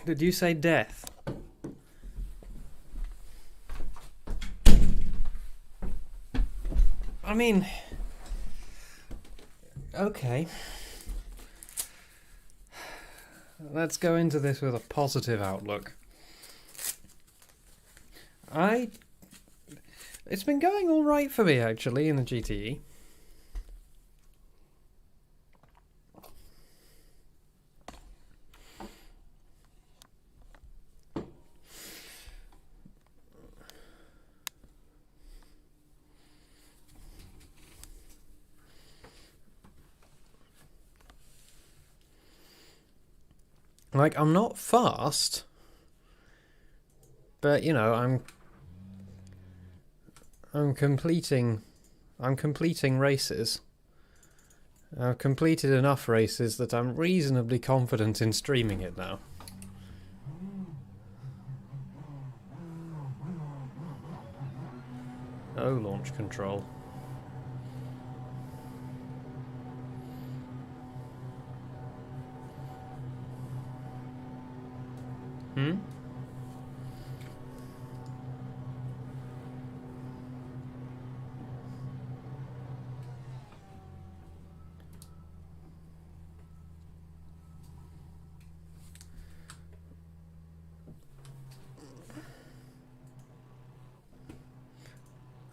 Did you say death? I mean, okay. Let's go into this with a positive outlook. It's been going all right for me, actually, in the GTE. Like, I'm not fast, but, you know, I'm completing races. I've completed enough races that I'm reasonably confident in streaming it now. Oh, launch control. Hmm?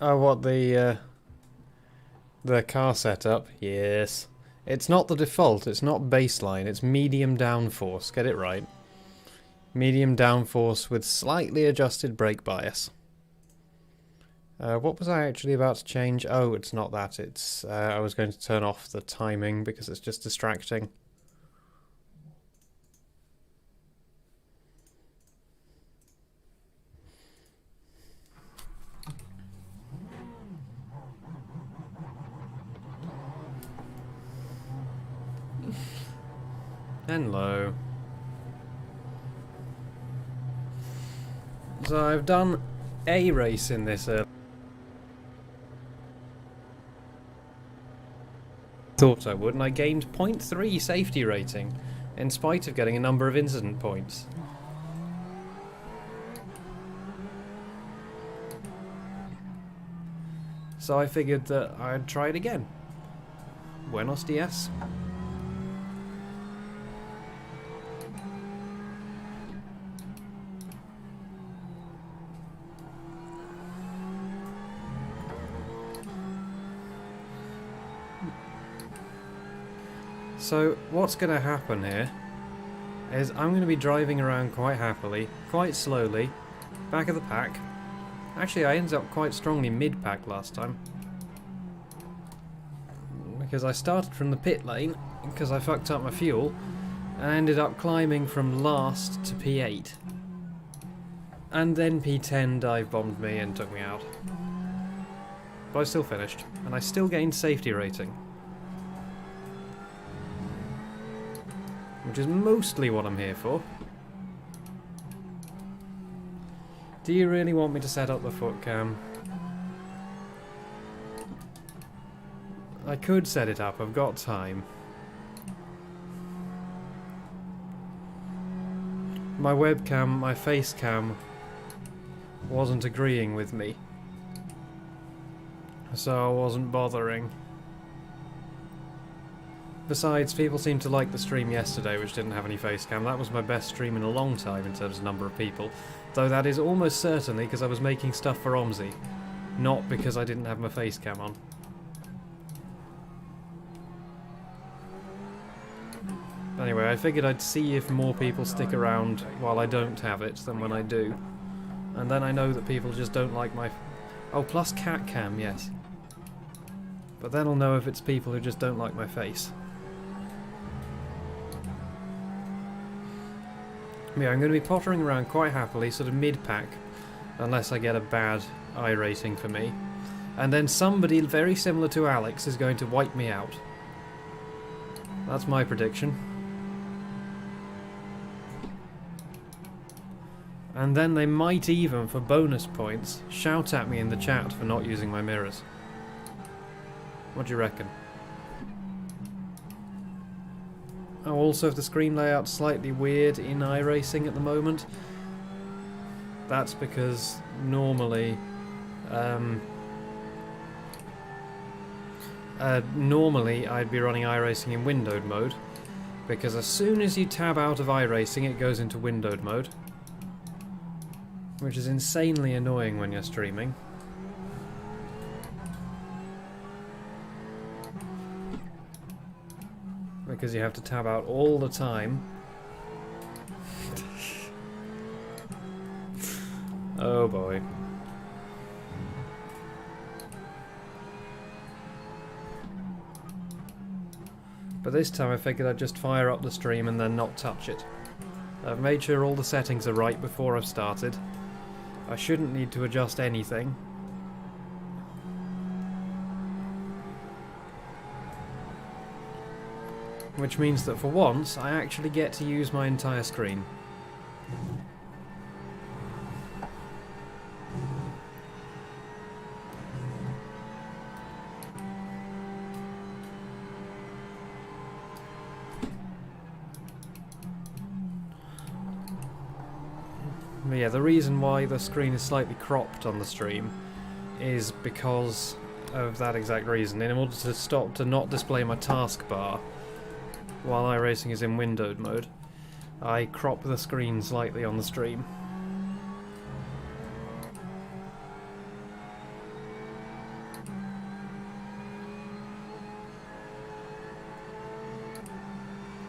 Oh, what, the car setup? Yes. It's not the default, it's not baseline, it's medium downforce, get it right. Medium downforce with slightly adjusted brake bias. What was I actually about to change? Oh, it's not that, it's... I was going to turn off the timing because it's just distracting. Hello. So I've done a race in this thought I would, and I gained 0.3 safety rating, in spite of getting a number of incident points. So I figured that I'd try it again. Buenos dias. So what's going to happen here is I'm going to be driving around quite happily, quite slowly, back of the pack. Actually, I ended up quite strongly mid-pack last time, because I started from the pit lane because I fucked up my fuel and ended up climbing from last to P8, and then P10 dive bombed me and took me out. But I still finished, and I still gained safety rating, which is mostly what I'm here for. Do you really want me to set up the foot cam? I could set it up, I've got time. My webcam, my face cam, wasn't agreeing with me, so I wasn't bothering. Besides, people seemed to like the stream yesterday, which didn't have any face cam. That was my best stream in a long time in terms of number of people. Though that is almost certainly because I was making stuff for OMSI, not because I didn't have my face cam on. Anyway, I figured I'd see if more people stick around while I don't have it than when I do. And then I know that people just don't like my... Oh, plus cat cam, yes. But then I'll know if it's people who just don't like my face. Yeah, I'm going to be pottering around quite happily, sort of mid-pack, unless I get a bad I rating for me. And then somebody very similar to Alex is going to wipe me out. That's my prediction. And then they might even, for bonus points, shout at me in the chat for not using my mirrors. What do you reckon? Oh, also if the screen layout's slightly weird in iRacing at the moment, that's because normally normally I'd be running iRacing in windowed mode, because as soon as you tab out of iRacing it goes into windowed mode, which is insanely annoying when you're streaming. Because you have to tab out all the time. Oh boy. But this time I figured I'd just fire up the stream and then not touch it. I've made sure all the settings are right before I've started. I shouldn't need to adjust anything. Which means that for once, I actually get to use my entire screen. But yeah, the reason why the screen is slightly cropped on the stream is because of that exact reason. In order to not display my taskbar while iRacing is in windowed mode, I crop the screen slightly on the stream.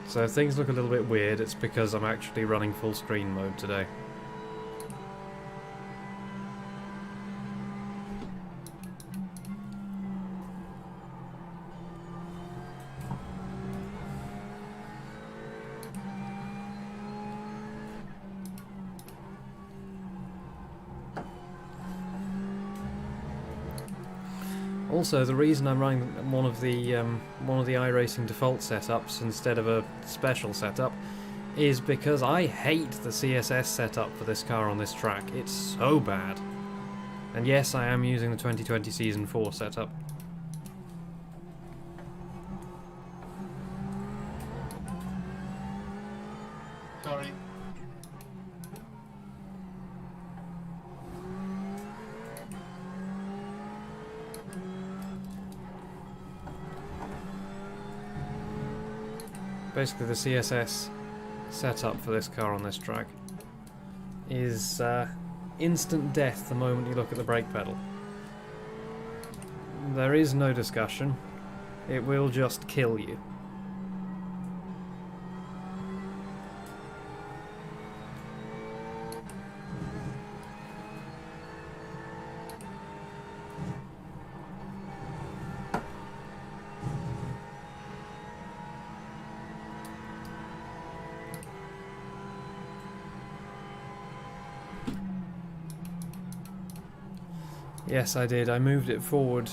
So if things look a little bit weird, it's because I'm actually running full screen mode today. Also, the reason I'm running one of the iRacing default setups instead of a special setup is because I hate the CSS setup for this car on this track. It's so bad. And yes, I am using the 2020 Season 4 setup. Sorry. Basically, the CSS setup for this car on this track is instant death the moment you look at the brake pedal. There is no discussion. It will just kill you. Yes, I did. I moved it forward.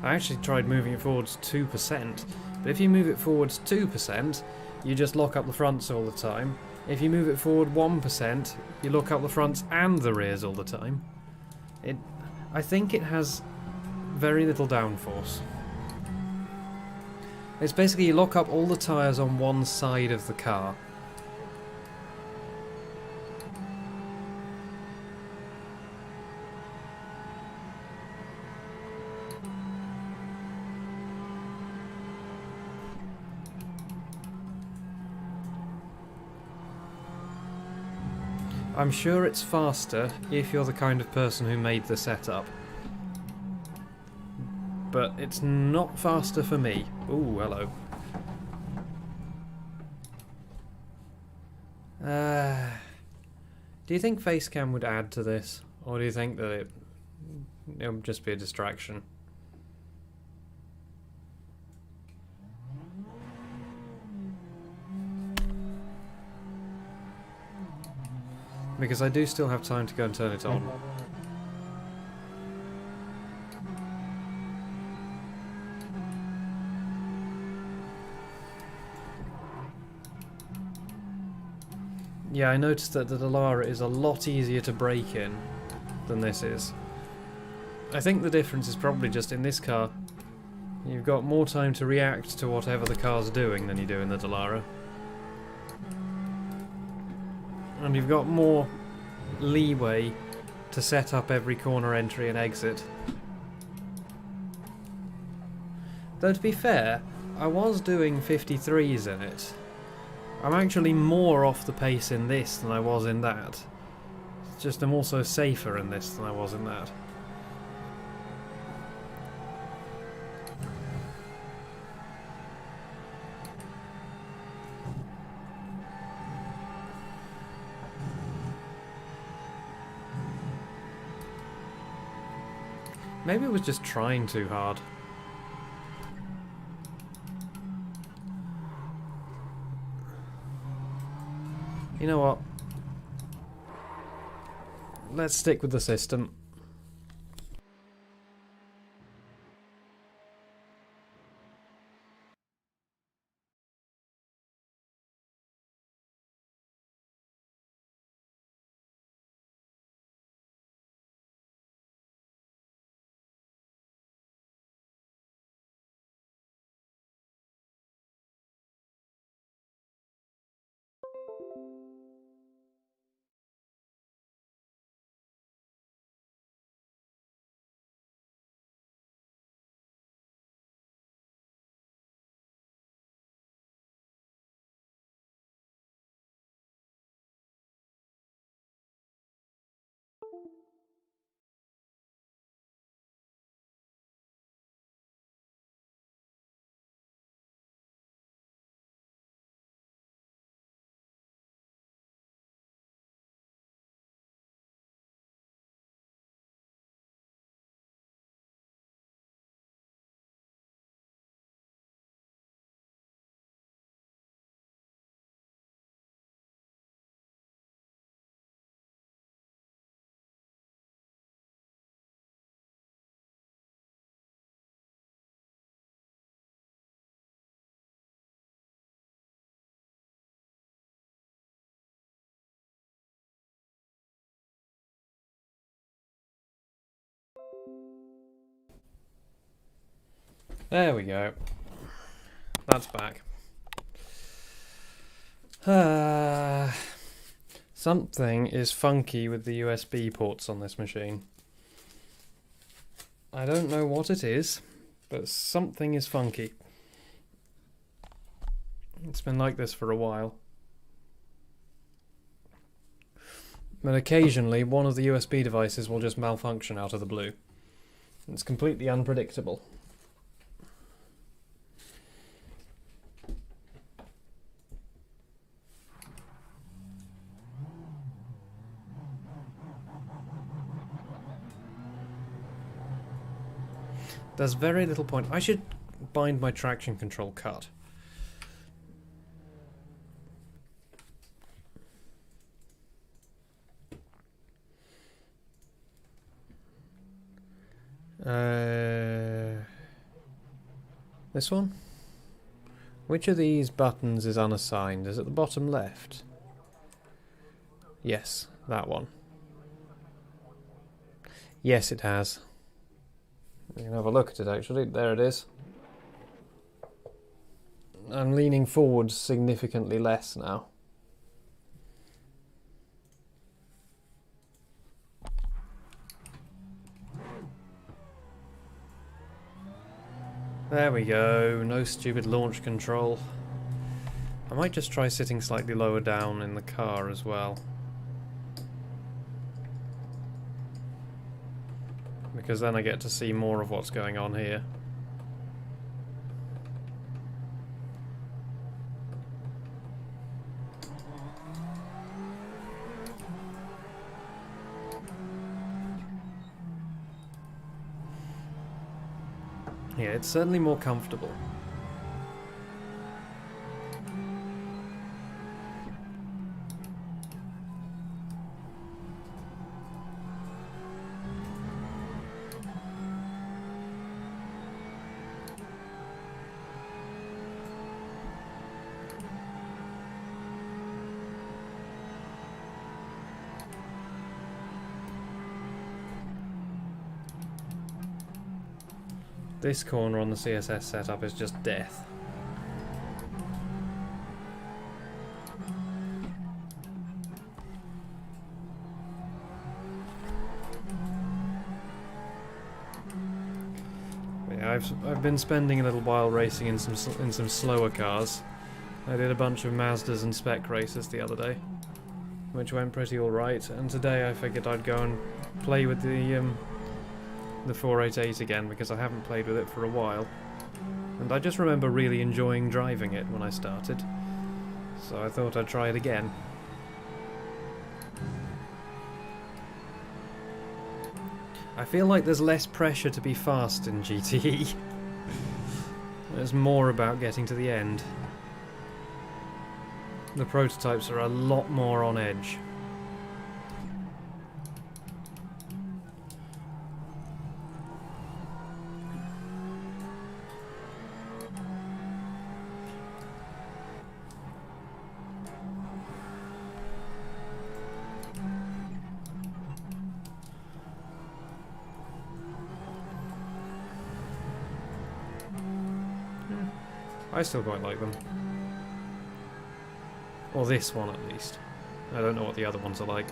I actually tried moving it forwards 2%, but if you move it forwards 2%, you just lock up the fronts all the time. If you move it forward 1%, you lock up the fronts and the rears all the time. I think it has very little downforce. It's basically you lock up all the tyres on one side of the car. I'm sure it's faster if you're the kind of person who made the setup. But it's not faster for me. Ooh, hello. Do you think Facecam would add to this? Or do you think that it would just be a distraction? Because I do still have time to go and turn it on. Yeah, I noticed that the Dallara is a lot easier to brake in than this is. I think the difference is probably just in this car, you've got more time to react to whatever the car's doing than you do in the Dallara. And you've got more leeway to set up every corner entry and exit. Though to be fair, I was doing 53s in it. I'm actually more off the pace in this than I was in that. It's just I'm also safer in this than I was in that. Maybe I was just trying too hard. You know what? Let's stick with the system. There we go. That's back. Something is funky with the USB ports on this machine. I don't know what it is, but something is funky. It's been like this for a while. But occasionally one of the USB devices will just malfunction out of the blue. It's completely unpredictable. There's very little point. I should bind my traction control cut. This one? Which of these buttons is unassigned? Is it the bottom left? Yes, that one. Yes, it has. You can have a look at it actually. There it is. I'm leaning forward significantly less now. There we go, no stupid launch control. I might just try sitting slightly lower down in the car as well. Because then I get to see more of what's going on here. Yeah, it's certainly more comfortable. This corner on the CSS setup is just death. Yeah, I've been spending a little while racing in some slower cars. I did a bunch of Mazdas and spec races the other day, which went pretty alright, and today I figured I'd go and play with the 488 again, because I haven't played with it for a while. And I just remember really enjoying driving it when I started, so I thought I'd try it again. I feel like there's less pressure to be fast in GTE. There's more about getting to the end. The prototypes are a lot more on edge. I still quite like them. Or this one, at least. I don't know what the other ones are like.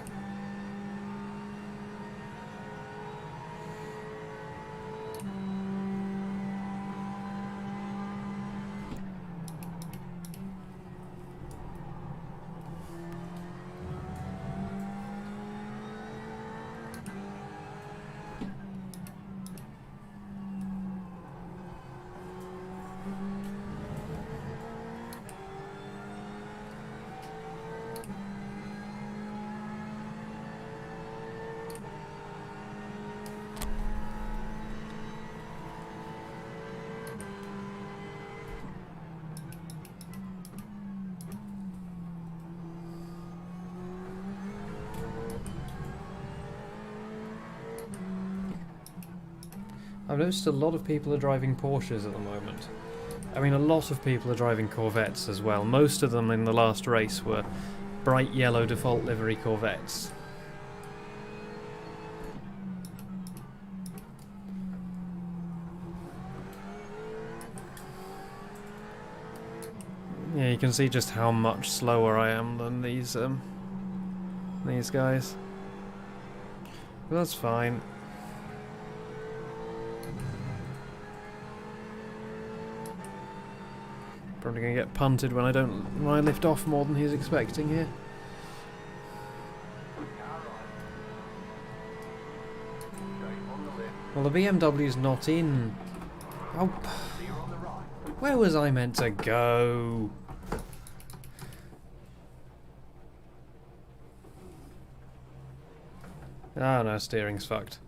I've noticed a lot of people are driving Porsches at the moment. I mean, a lot of people are driving Corvettes as well. Most of them in the last race were bright yellow default livery Corvettes. Yeah, you can see just how much slower I am than these guys. But that's fine. Probably gonna get punted when I lift off more than he's expecting here. Well, the BMW's not in. Oh, where was I meant to go? Ah, no, steering's fucked.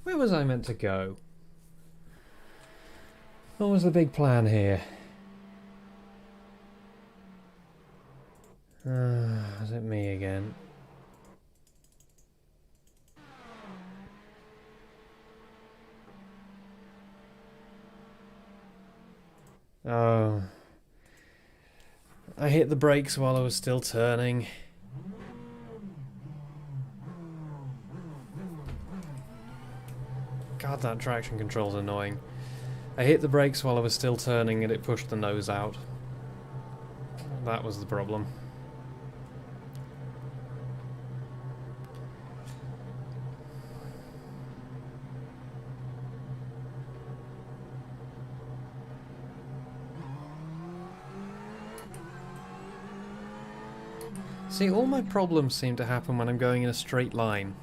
Where was I meant to go? What was the big plan here? Is it me again? Oh. I hit the brakes while I was still turning. God, that traction control's annoying. I hit the brakes while I was still turning and it pushed the nose out. That was the problem. See, all my problems seem to happen when I'm going in a straight line.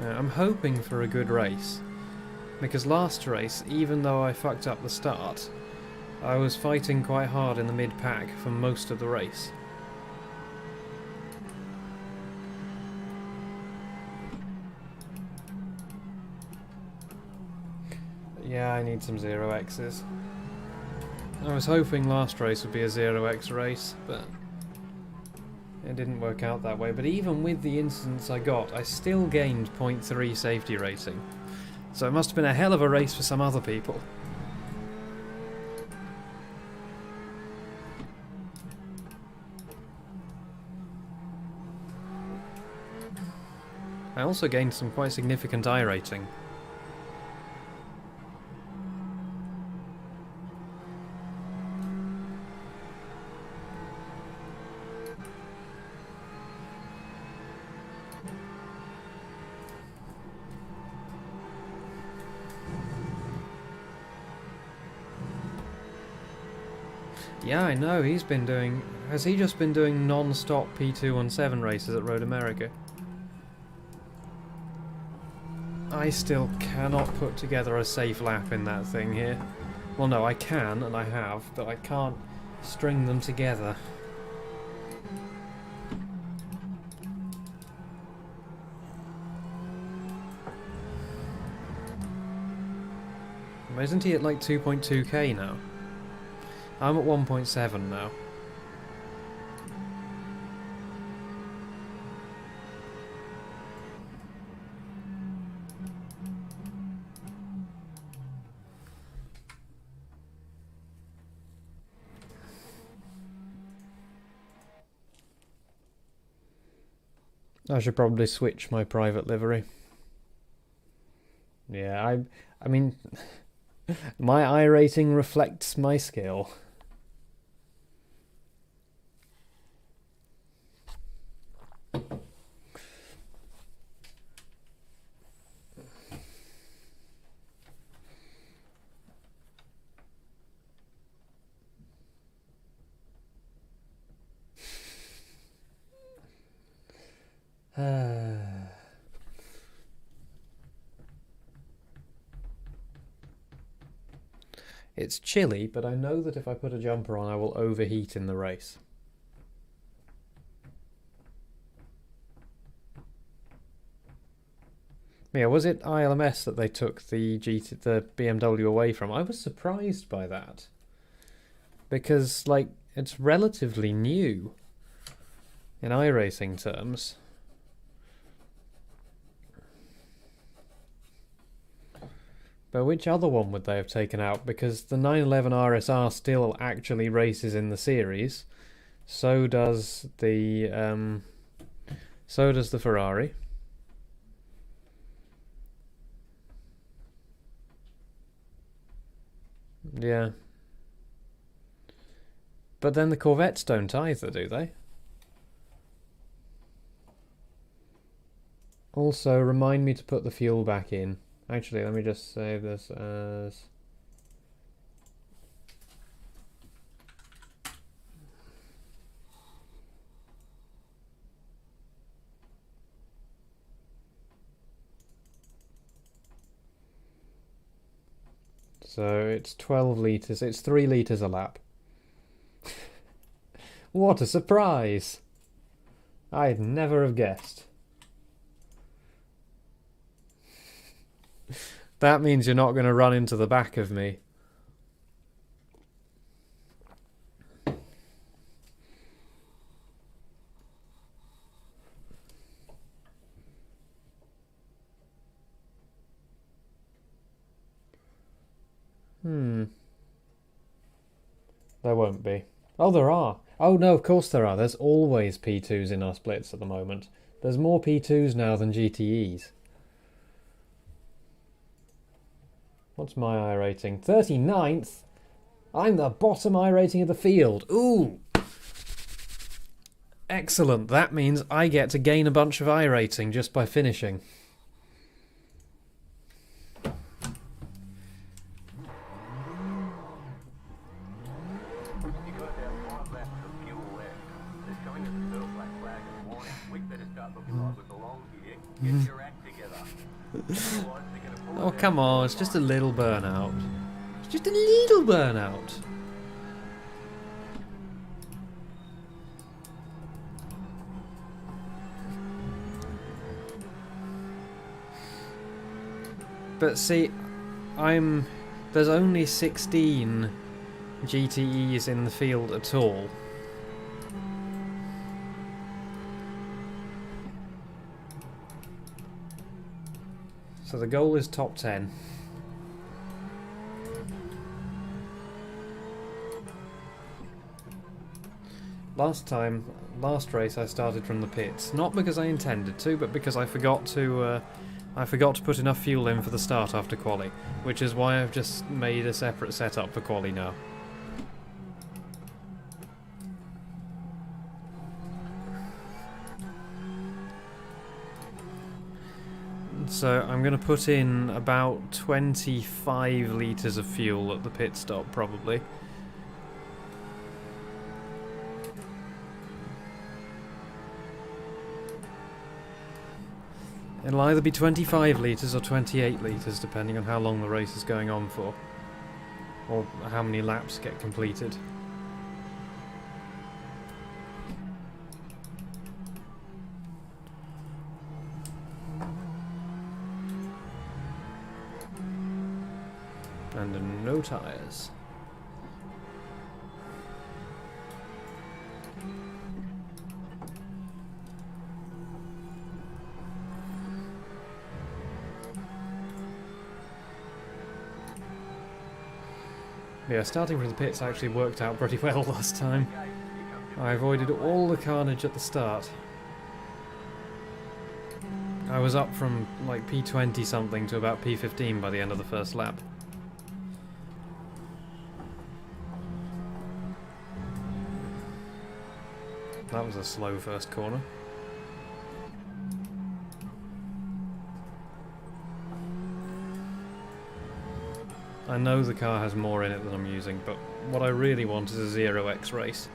I'm hoping for a good race, because last race, even though I fucked up the start, I was fighting quite hard in the mid-pack for most of the race. Yeah, I need some 0x's. I was hoping last race would be a 0x race, but it didn't work out that way. But even with the incidents I got, I still gained 0.3 safety rating. So it must have been a hell of a race for some other people. I also gained some quite significant I rating. Yeah, I know, he's been doing... Has he just been doing non-stop P217 races at Road America? I still cannot put together a safe lap in that thing here. Well, no, I can, and I have, but I can't string them together. Isn't he at like 2.2k now? I'm at 1.7 now. I should probably switch my private livery. Yeah, I mean, my I rating reflects my skill. It's chilly, but I know that if I put a jumper on, I will overheat in the race. Yeah, was it ILMS that they took the BMW away from? I was surprised by that. Because, like, it's relatively new in iRacing terms. But which other one would they have taken out? Because the 911 RSR still actually races in the series. So does the Ferrari. Yeah. But then the Corvettes don't either, do they? Also, remind me to put the fuel back in. Actually, let me just save this as... So it's 12 litres. It's 3 litres a lap. What a surprise! I'd never have guessed. That means you're not going to run into the back of me. There won't be. Oh, there are. Oh, no, of course there are. There's always P2s in our splits at the moment. There's more P2s now than GTEs. What's my I rating? 39th? I'm the bottom I rating of the field. Ooh! Excellent. That means I get to gain a bunch of I rating just by finishing. Oh, come on, it's just a little burnout. It's just a little burnout. But see, there's only 16 GTEs in the field at all. So the goal is top 10. Last time last race I started from the pits. Not because I intended to, but because I forgot to put enough fuel in for the start after quali, which is why I've just made a separate setup for quali now. So I'm going to put in about 25 litres of fuel at the pit stop, probably. It'll either be 25 litres or 28 litres, depending on how long the race is going on for, or how many laps get completed. And no tyres. Yeah, starting from the pits actually worked out pretty well last time. I avoided all the carnage at the start. I was up from like P20 something to about P15 by the end of the first lap. That was a slow first corner. I know the car has more in it than I'm using, but what I really want is a 0x race.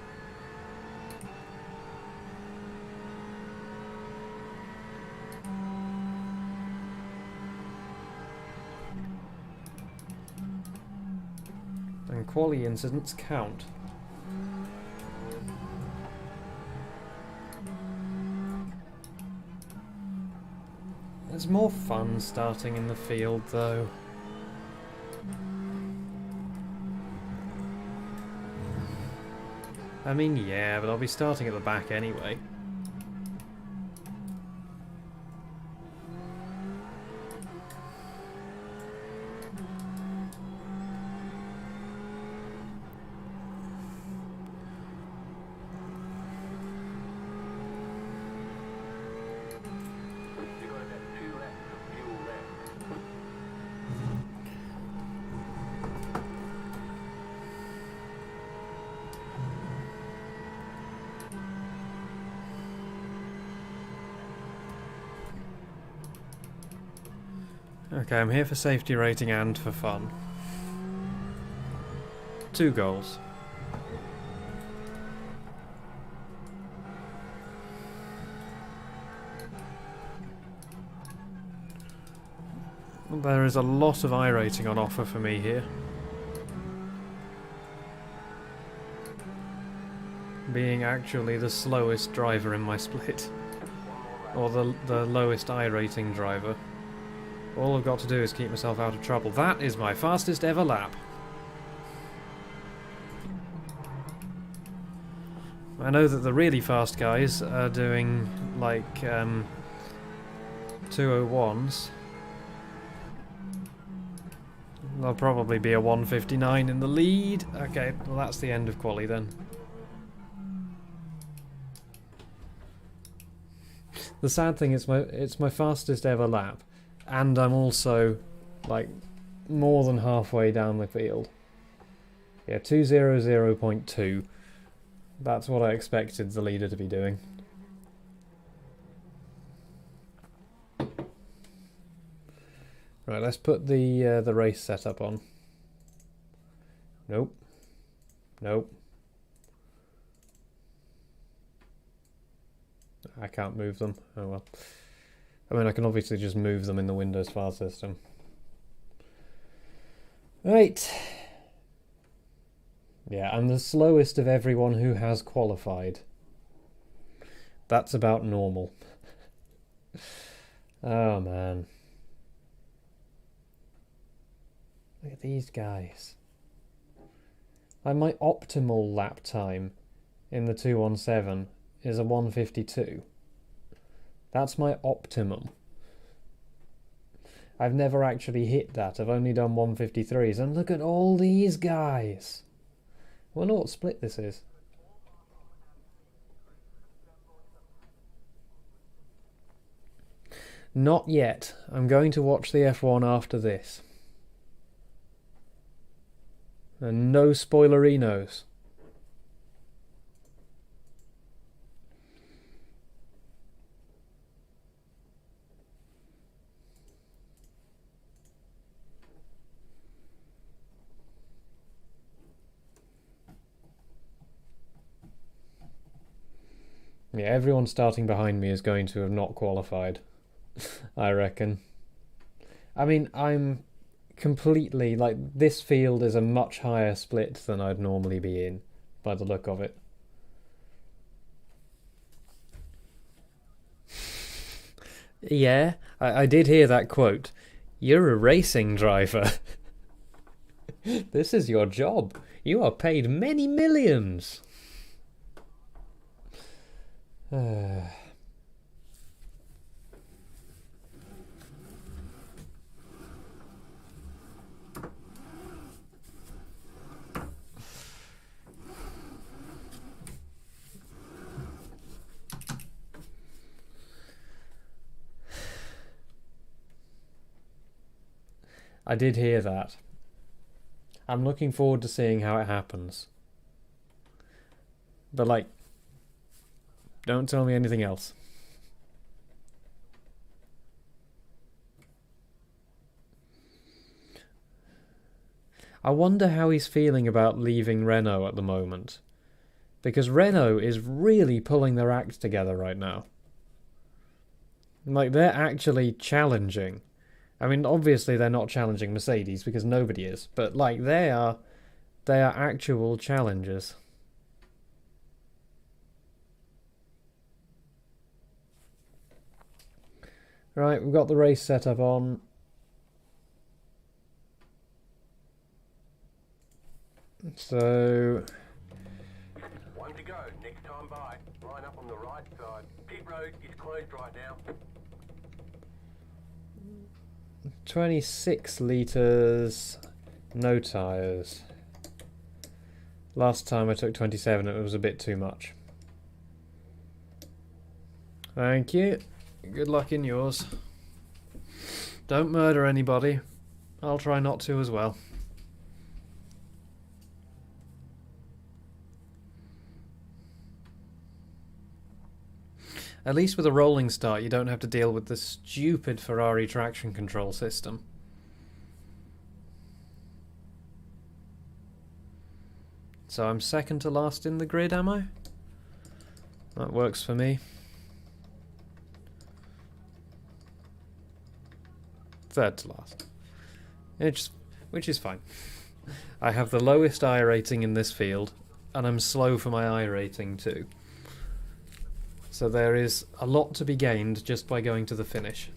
And quali incidents count. It's more fun starting in the field, though. I mean, yeah, but I'll be starting at the back anyway. Okay, I'm here for safety rating and for fun. 2 goals. There is a lot of I rating on offer for me here. Being actually the slowest driver in my split. Or the lowest I rating driver. All I've got to do is keep myself out of trouble. That is my fastest ever lap. I know that the really fast guys are doing like 201s. There'll probably be a 159 in the lead. Okay, well that's the end of quali then. The sad thing is it's my fastest ever lap. And I'm also, like, more than halfway down the field. Yeah, 200.2. That's what I expected the leader to be doing. Right, let's put the race setup on. Nope. Nope. I can't move them. Oh well. I mean, I can obviously just move them in the Windows file system. Right. Yeah, I'm the slowest of everyone who has qualified. That's about normal. Oh, man. Look at these guys. Like, my optimal lap time in the 217 is a 152. That's my optimum. I've never actually hit that. I've only done 153s. And look at all these guys. I wonder what split this is. Not yet. I'm going to watch the F1 after this. And no spoilerinos. Yeah, everyone starting behind me is going to have not qualified, I reckon. I mean, I'm completely, like, this field is a much higher split than I'd normally be in, by the look of it. Yeah, I did hear that quote. You're a racing driver. This is your job. You are paid many millions. I did hear that. I'm looking forward to seeing how it happens. But, like, don't tell me anything else. I wonder how he's feeling about leaving Renault at the moment. Because Renault is really pulling their act together right now. Like, they're actually challenging. I mean, obviously they're not challenging Mercedes because nobody is. But, like, they are actual challengers. Right, we've got the race setup on. So... One to go, next time by. Line up on the right side. Pit road is closed right now. 26 litres, no tyres. Last time I took 27, it was a bit too much. Thank you. Good luck in yours. Don't murder anybody. I'll try not to as well. At least with a rolling start, you don't have to deal with the stupid Ferrari traction control system. So I'm second to last in the grid, am I? That works for me. Third to last. Which is fine. I have the lowest I rating in this field, and I'm slow for my I rating too. So there is a lot to be gained just by going to the finish.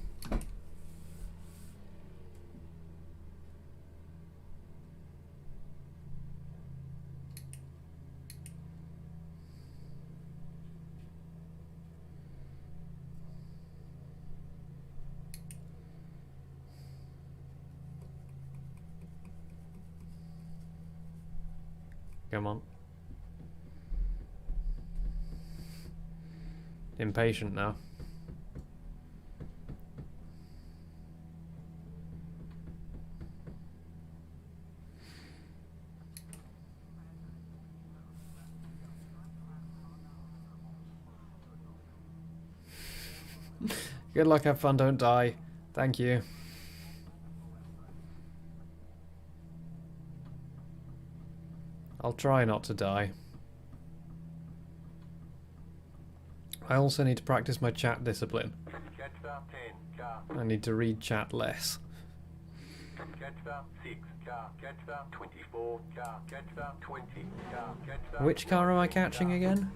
Come on. Impatient now. Good luck, have fun, don't die. Thank you. I'll try not to die. I also need to practice my chat discipline. I need to read chat less. Which car am I catching again?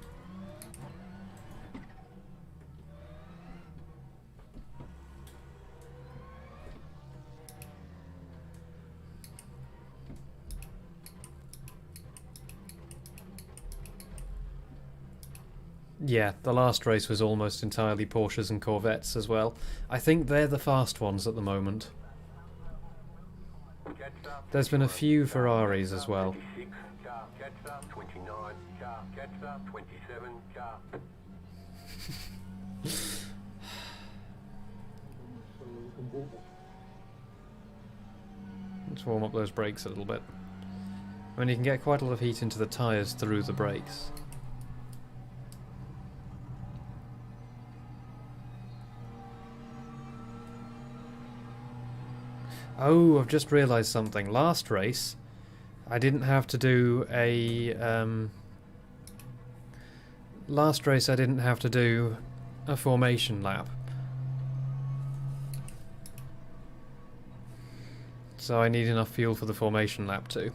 Yeah, the last race was almost entirely Porsches and Corvettes as well. I think they're the fast ones at the moment. There's been a few Ferraris as well. Let's warm up those brakes a little bit. I mean, you can get quite a lot of heat into the tyres through the brakes. Oh, I've just realised something. Last race, I didn't have to do a... last race I didn't have to do a formation lap. So I need enough fuel for the formation lap too.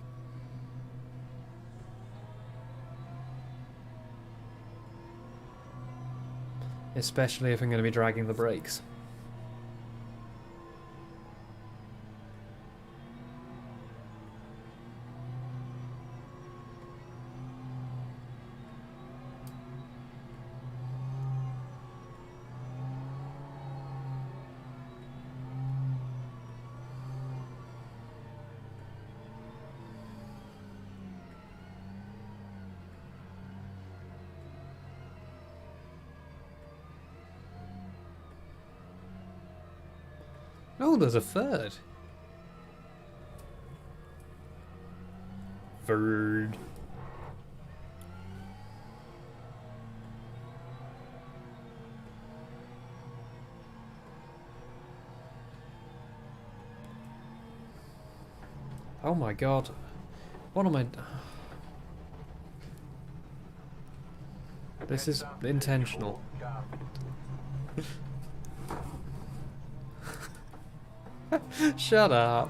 Especially if I'm going to be dragging the brakes. Oh, there's a third. Third. Oh my god. What am I... This is intentional. Shut up.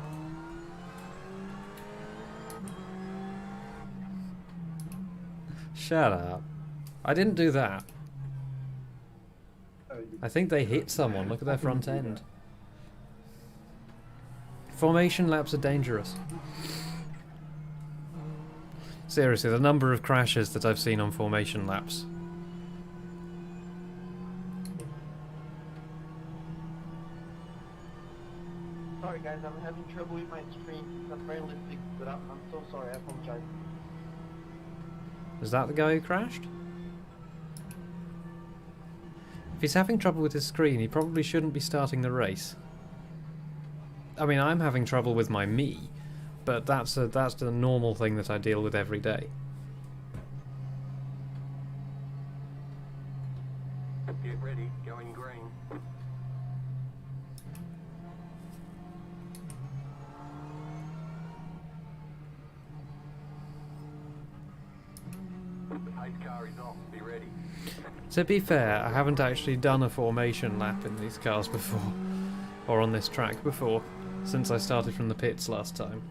Shut up. I didn't do that. I think they hit someone. Look at their front end. Formation laps are dangerous. Seriously, the number of crashes that I've seen on formation laps. Sorry guys, I'm having trouble with my screen. That's finally fixed it up. I'm so sorry, I apologize. Is that the guy who crashed? If he's having trouble with his screen, he probably shouldn't be starting the race. I mean, I'm having trouble with my Mii, but that's the normal thing that I deal with every day. Get ready, going green. The pace car is off, be ready. To be fair, I haven't actually done a formation lap in these cars before, or on this track before, since I started from the pits last time.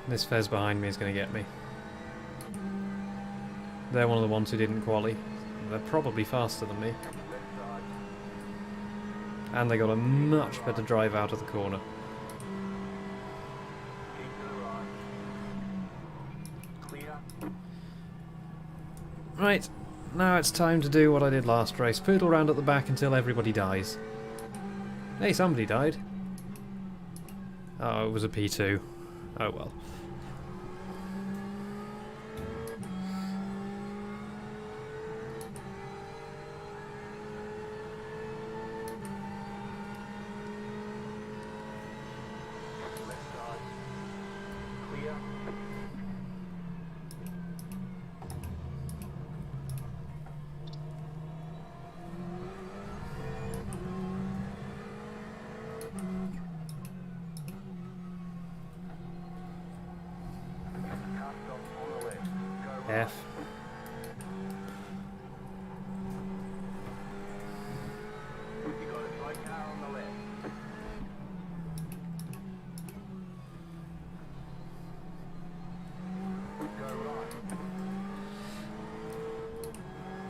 This Fez behind me is going to get me. They're one of the ones who didn't quali. They're probably faster than me. And they got a much better drive out of the corner. Keep to the right. Clear. Right, now it's time to do what I did last race. Poodle round at the back until everybody dies. Hey, somebody died. Oh, it was a P2. Oh well. Left side. Clear. Car stop on the left. Go right. F. You got a slow car on the left. Go right.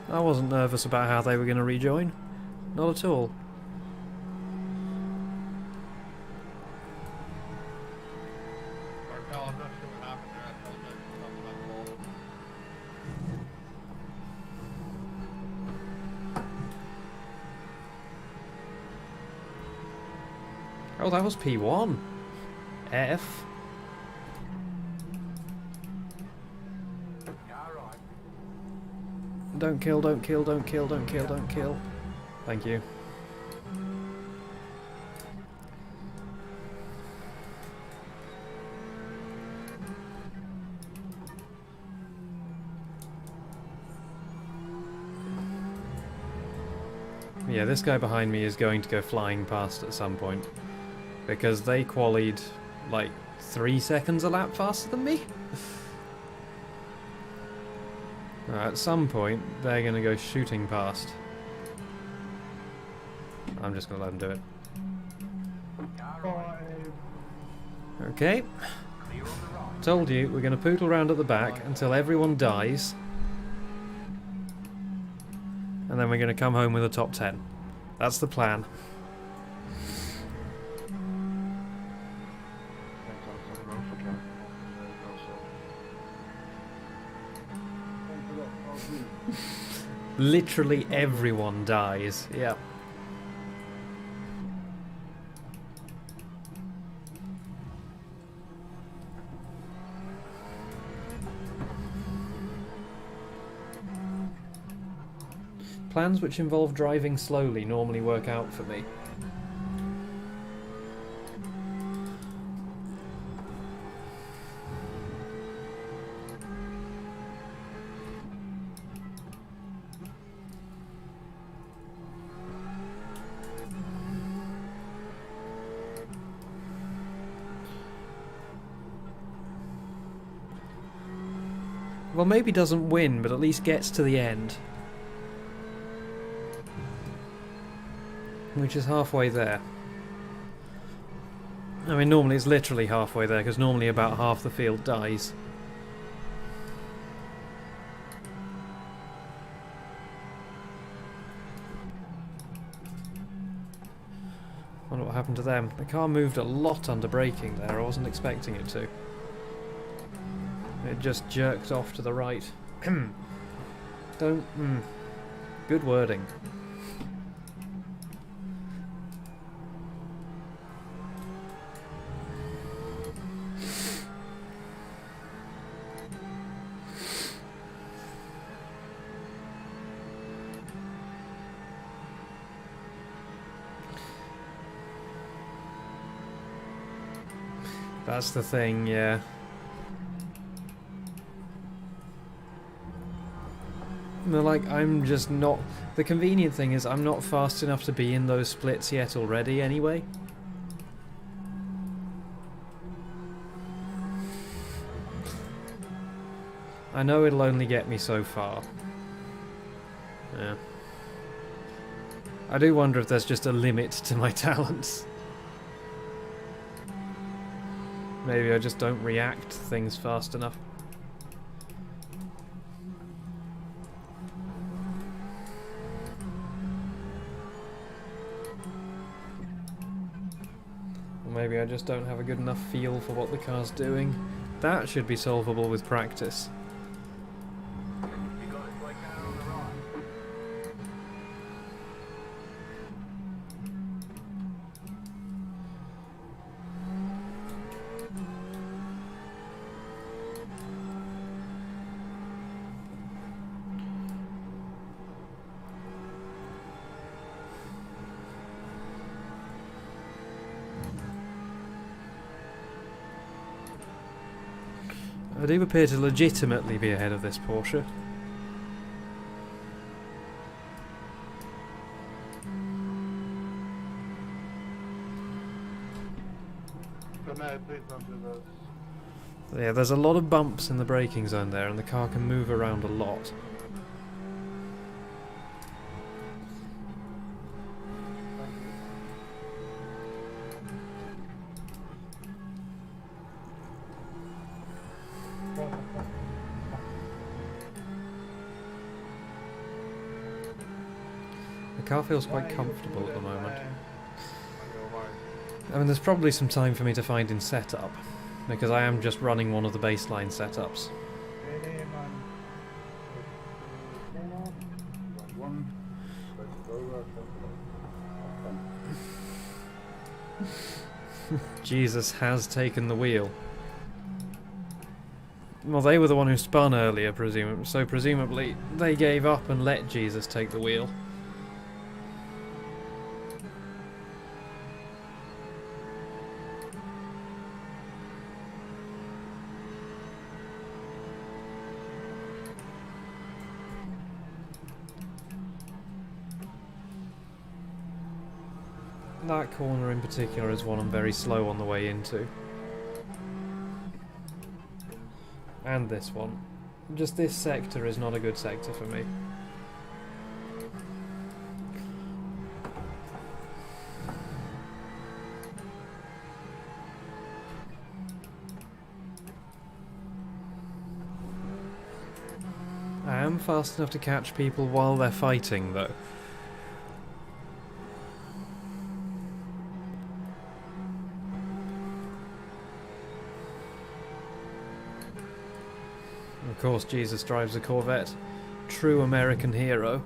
I wasn't nervous about how they were going to rejoin. Not at all. Cartel, I'm not sure what happened there. I apologize for talking about the ball. Oh, that was P1. F. Don't kill, don't kill, don't kill, don't kill, don't kill. Thank you. Yeah, this guy behind me is going to go flying past at some point. Because they qualied like 3 seconds a lap faster than me. At some point, they're going to go shooting past. I'm just going to let them do it. Okay. Told you, we're going to poodle around at the back until everyone dies. And then we're going to come home with a top 10. That's the plan. Literally everyone dies, yeah. Plans which involve driving slowly normally work out for me. Well, maybe doesn't win, but at least gets to the end. Which is halfway there. I mean, normally it's literally halfway there, because normally about half the field dies. Wonder what happened to them. The car moved a lot under braking there, I wasn't expecting it to. It just jerked off to the right. Don't... Good wording. That's the thing, yeah. No, like, I'm just not... The convenient thing is I'm not fast enough to be in those splits yet already anyway. I know it'll only get me so far. Yeah. I do wonder if there's just a limit to my talents. Maybe I just don't react to things fast enough. Maybe I just don't have a good enough feel for what the car's doing. That should be solvable with practice. I do appear to legitimately be ahead of this Porsche. Yeah, there's a lot of bumps in the braking zone there, and the car can move around a lot. The car feels quite comfortable at the moment. I mean, there's probably some time for me to find in setup, because I am just running one of the baseline setups. Jesus has taken the wheel. Well, they were the one who spun earlier, so presumably they gave up and let Jesus take the wheel. That corner in particular is one I'm very slow on the way into. And this one. Just this sector is not a good sector for me. I am fast enough to catch people while they're fighting, though. Of course, Jesus drives a Corvette. True American hero.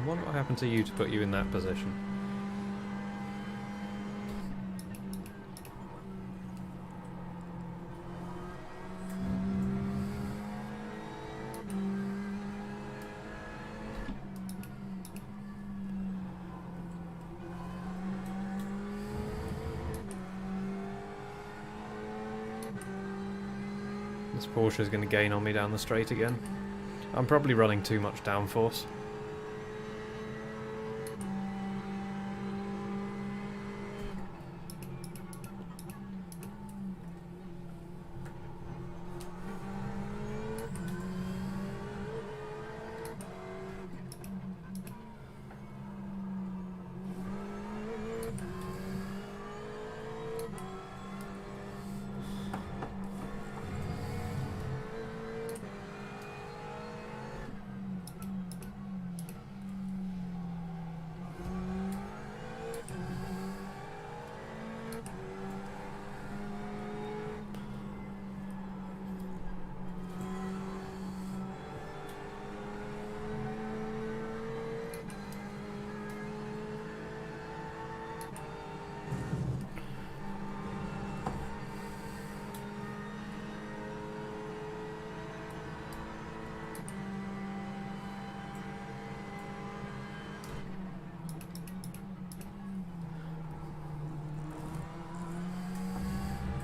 What happened to you to put you in that position? This Porsche is going to gain on me down the straight again. I'm probably running too much downforce.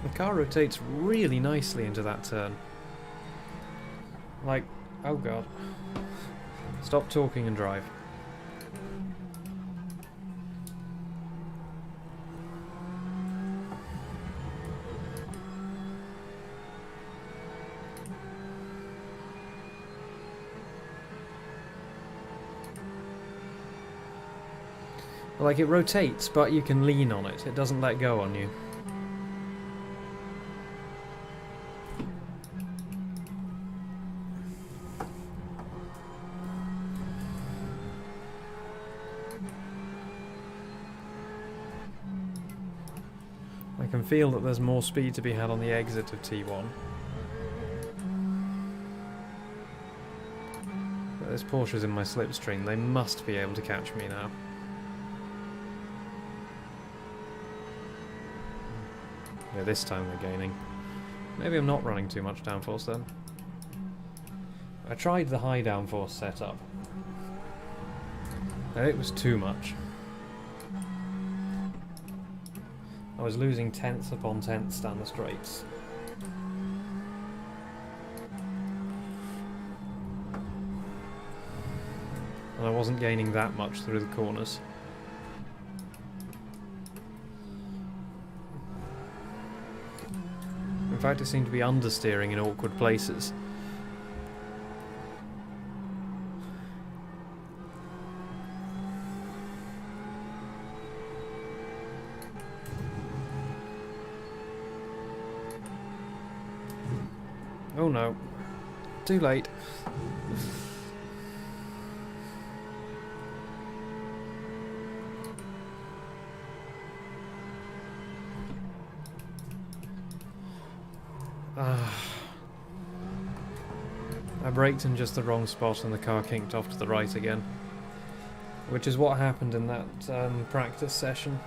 The car rotates really nicely into that turn. Like, oh god. Stop talking and drive. Like, it rotates, but you can lean on it. It doesn't let go on you. I can feel that there's more speed to be had on the exit of T1. But this Porsche's in my slipstream. They must be able to catch me now. Yeah, this time they're gaining. Maybe I'm not running too much downforce then. I tried the high downforce setup. And it was too much. I was losing tenths upon tenths down the straights. And I wasn't gaining that much through the corners. In fact, I seemed to be understeering in awkward places. Oh no. Too late. I braked in just the wrong spot and the car kinked off to the right again. Which is what happened in that practice session.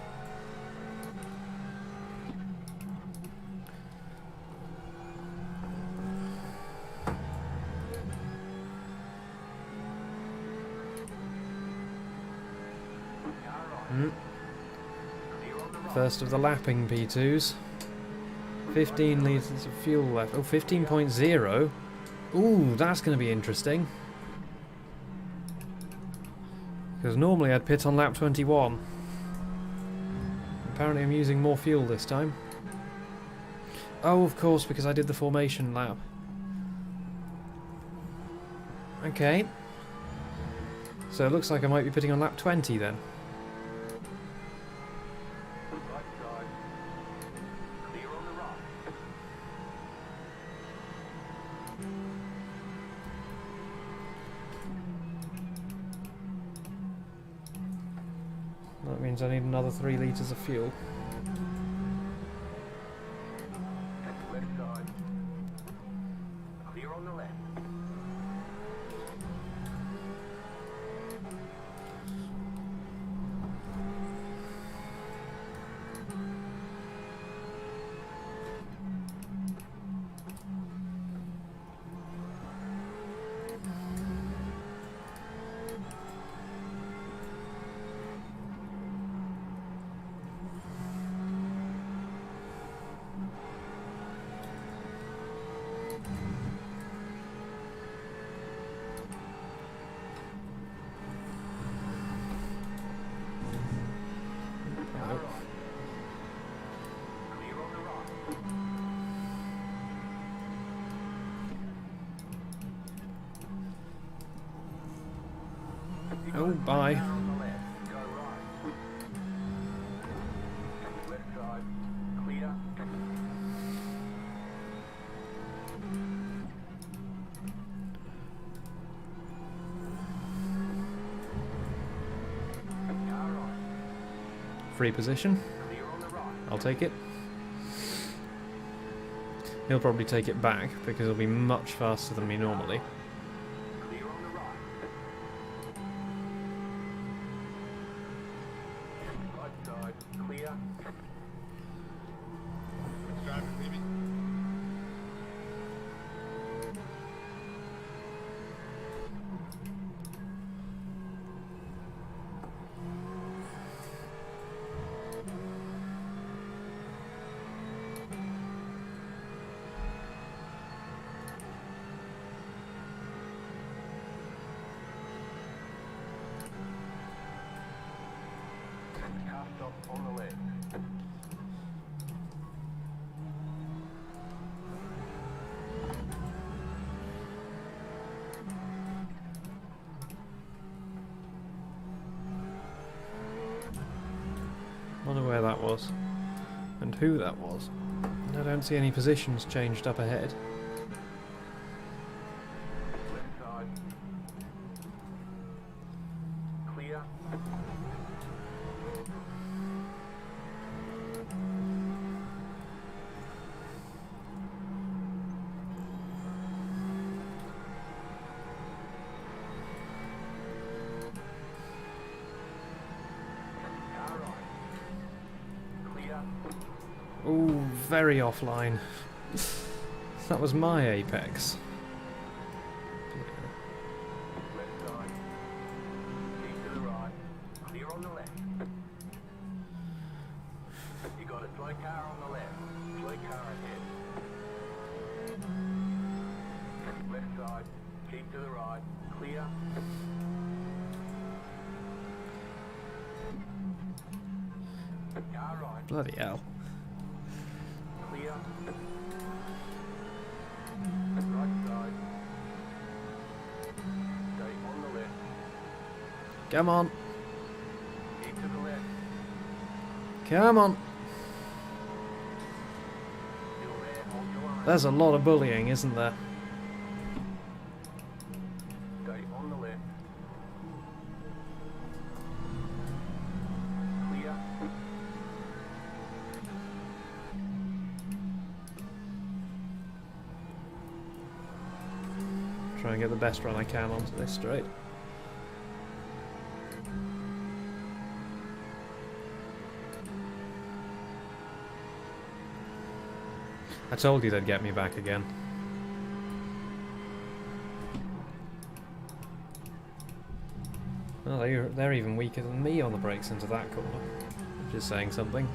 First of the lapping P2s. 15 litres of fuel left. Oh, 15.0. Ooh, that's going to be interesting. Because normally I'd pit on lap 21. Apparently I'm using more fuel this time. Oh, of course, because I did the formation lap. Okay. So it looks like I might be pitting on lap 20 then. That means I need another 3 litres of fuel. Left side. Clear on the left. Oh, bye. On the left. Go right. Left side. Clear. Car right. Free position. Clear on the right. I'll take it. He'll probably take it back because he'll be much faster than me normally. Clear on the right. Right side. Clear. Which driver's leaving? Car stop on the left. Wonder where that was. And who that was. I don't see any positions changed up ahead. Left side. Clear. Car right. Clear. Ooh, very offline. That was my apex. Left side. Keep to the right. Clear on the left. You got a slow car on the left. Slow car ahead. Left side. Keep to the right. Clear. Car right. Bloody hell. Clear. Right side. Stay on the left. Come on. Keep to the left. Come on. Still there. Hold your line. There's a lot of bullying, isn't there? Stay on the left. Clear. Try and get the best run I can onto this straight. I told you they'd get me back again. Well, they're even weaker than me on the brakes into that corner, which is saying something.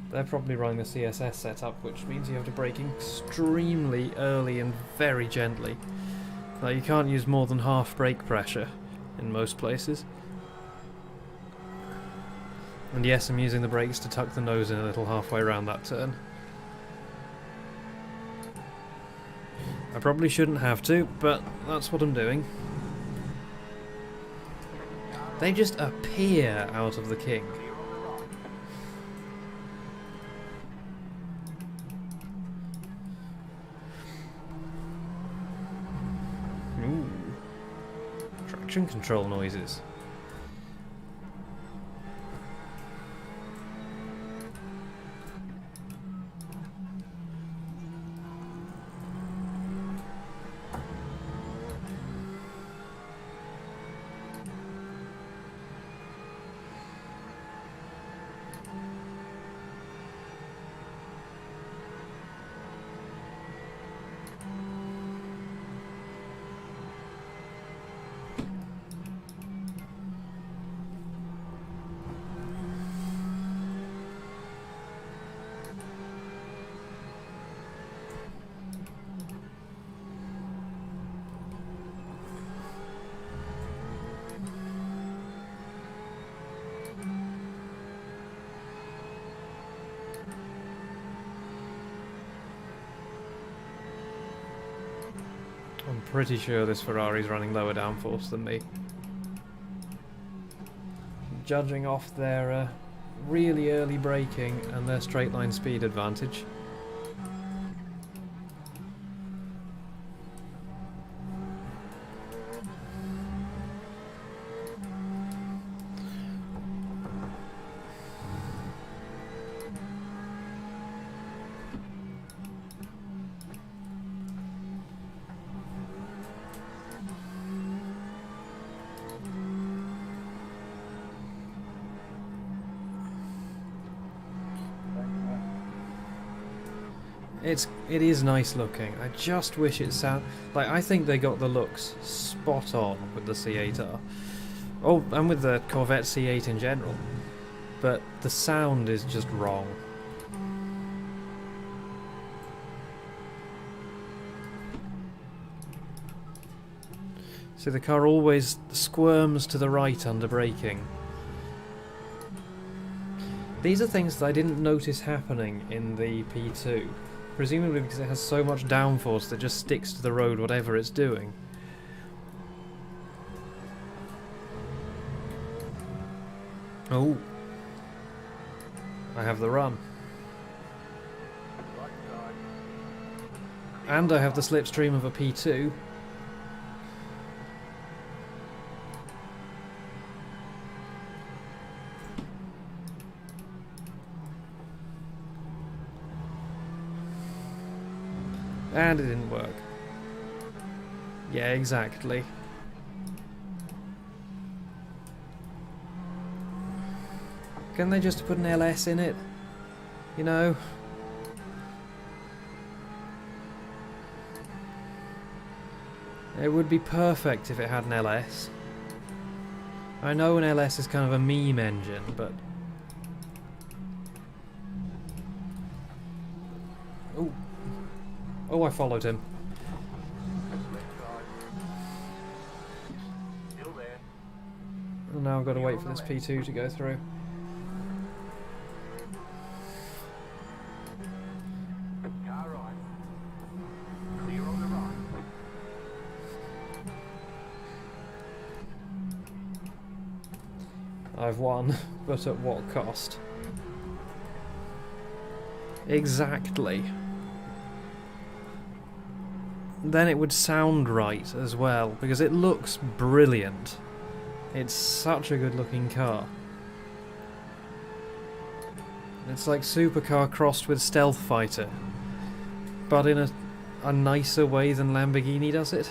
They're probably running the CSS setup, which means you have to brake extremely early and very gently. Like, you can't use more than half brake pressure in most places. And yes, I'm using the brakes to tuck the nose in a little halfway around that turn. I probably shouldn't have to, but that's what I'm doing. They just appear out of the kink. Ooh. Traction control noises. I'm pretty sure this Ferrari's running lower downforce than me. Judging off their really early braking and their straight line speed advantage. It is nice looking. I just wish it sound like, I think they got the looks spot on with the C8R. Oh, and with the Corvette C8 in general. But the sound is just wrong. See, the car always squirms to the right under braking. These are things that I didn't notice happening in the P2. Presumably because it has so much downforce that it just sticks to the road whatever it's doing. Oh. I have the run. And I have the slipstream of a P2. And it didn't work. Yeah, exactly. Can they just put an LS in it? You know? It would be perfect if it had an LS. I know an LS is kind of a meme engine, but... Oh. Oh, I followed him. Still there. And now I've got to wait for this P2 to go through. I've won, but at what cost? Exactly. Then it would sound right as well, because it looks brilliant. It's such a good looking car. It's like supercar crossed with stealth fighter, but in a nicer way than Lamborghini does it.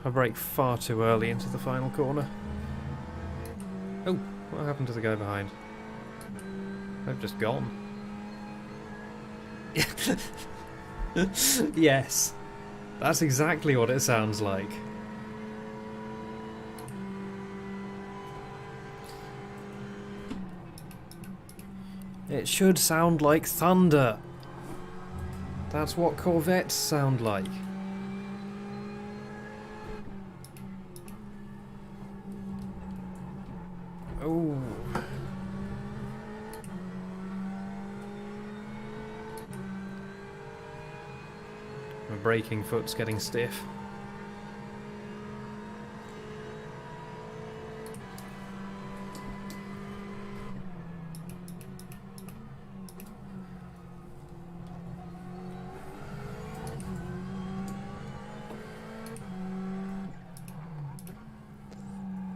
I brake far too early into the final corner. Oh, what happened to the guy behind? They've just gone. Yes, that's exactly what it sounds like. It should sound like thunder. That's what Corvettes sound like. Oh. My braking foot's getting stiff.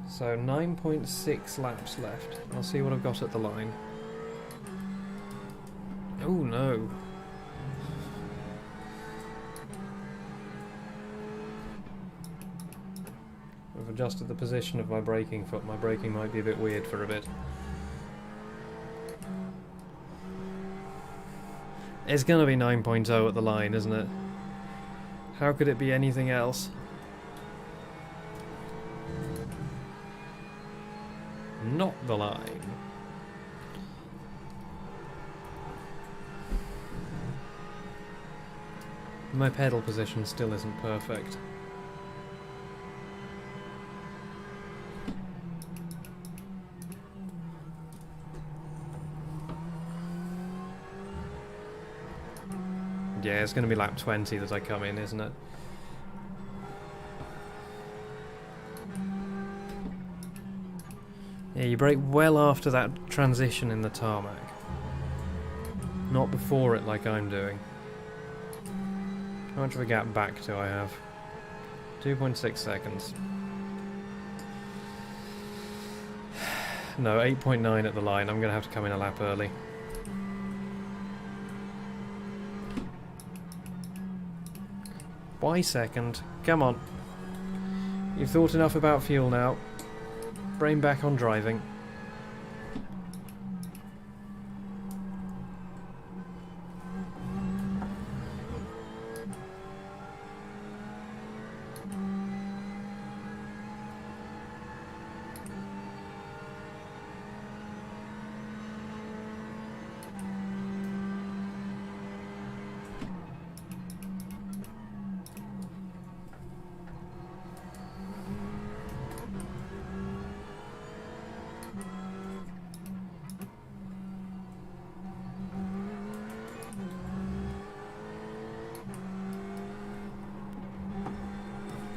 So 9.6 laps left. I'll see what I've got at the line. Oh no. I've adjusted the position of my braking foot. My braking might be a bit weird for a bit. It's gonna be 9.0 at the line, isn't it? How could it be anything else? Not the line. My pedal position still isn't perfect. Yeah, it's going to be lap 20 that I come in, isn't it? Yeah, you brake well after that transition in the tarmac. Not before it like I'm doing. How much of a gap back do I have? 2.6 seconds. No, 8.9 at the line. I'm going to have to come in a lap early. Why second? Come on. You've thought enough about fuel now. Brain back on driving.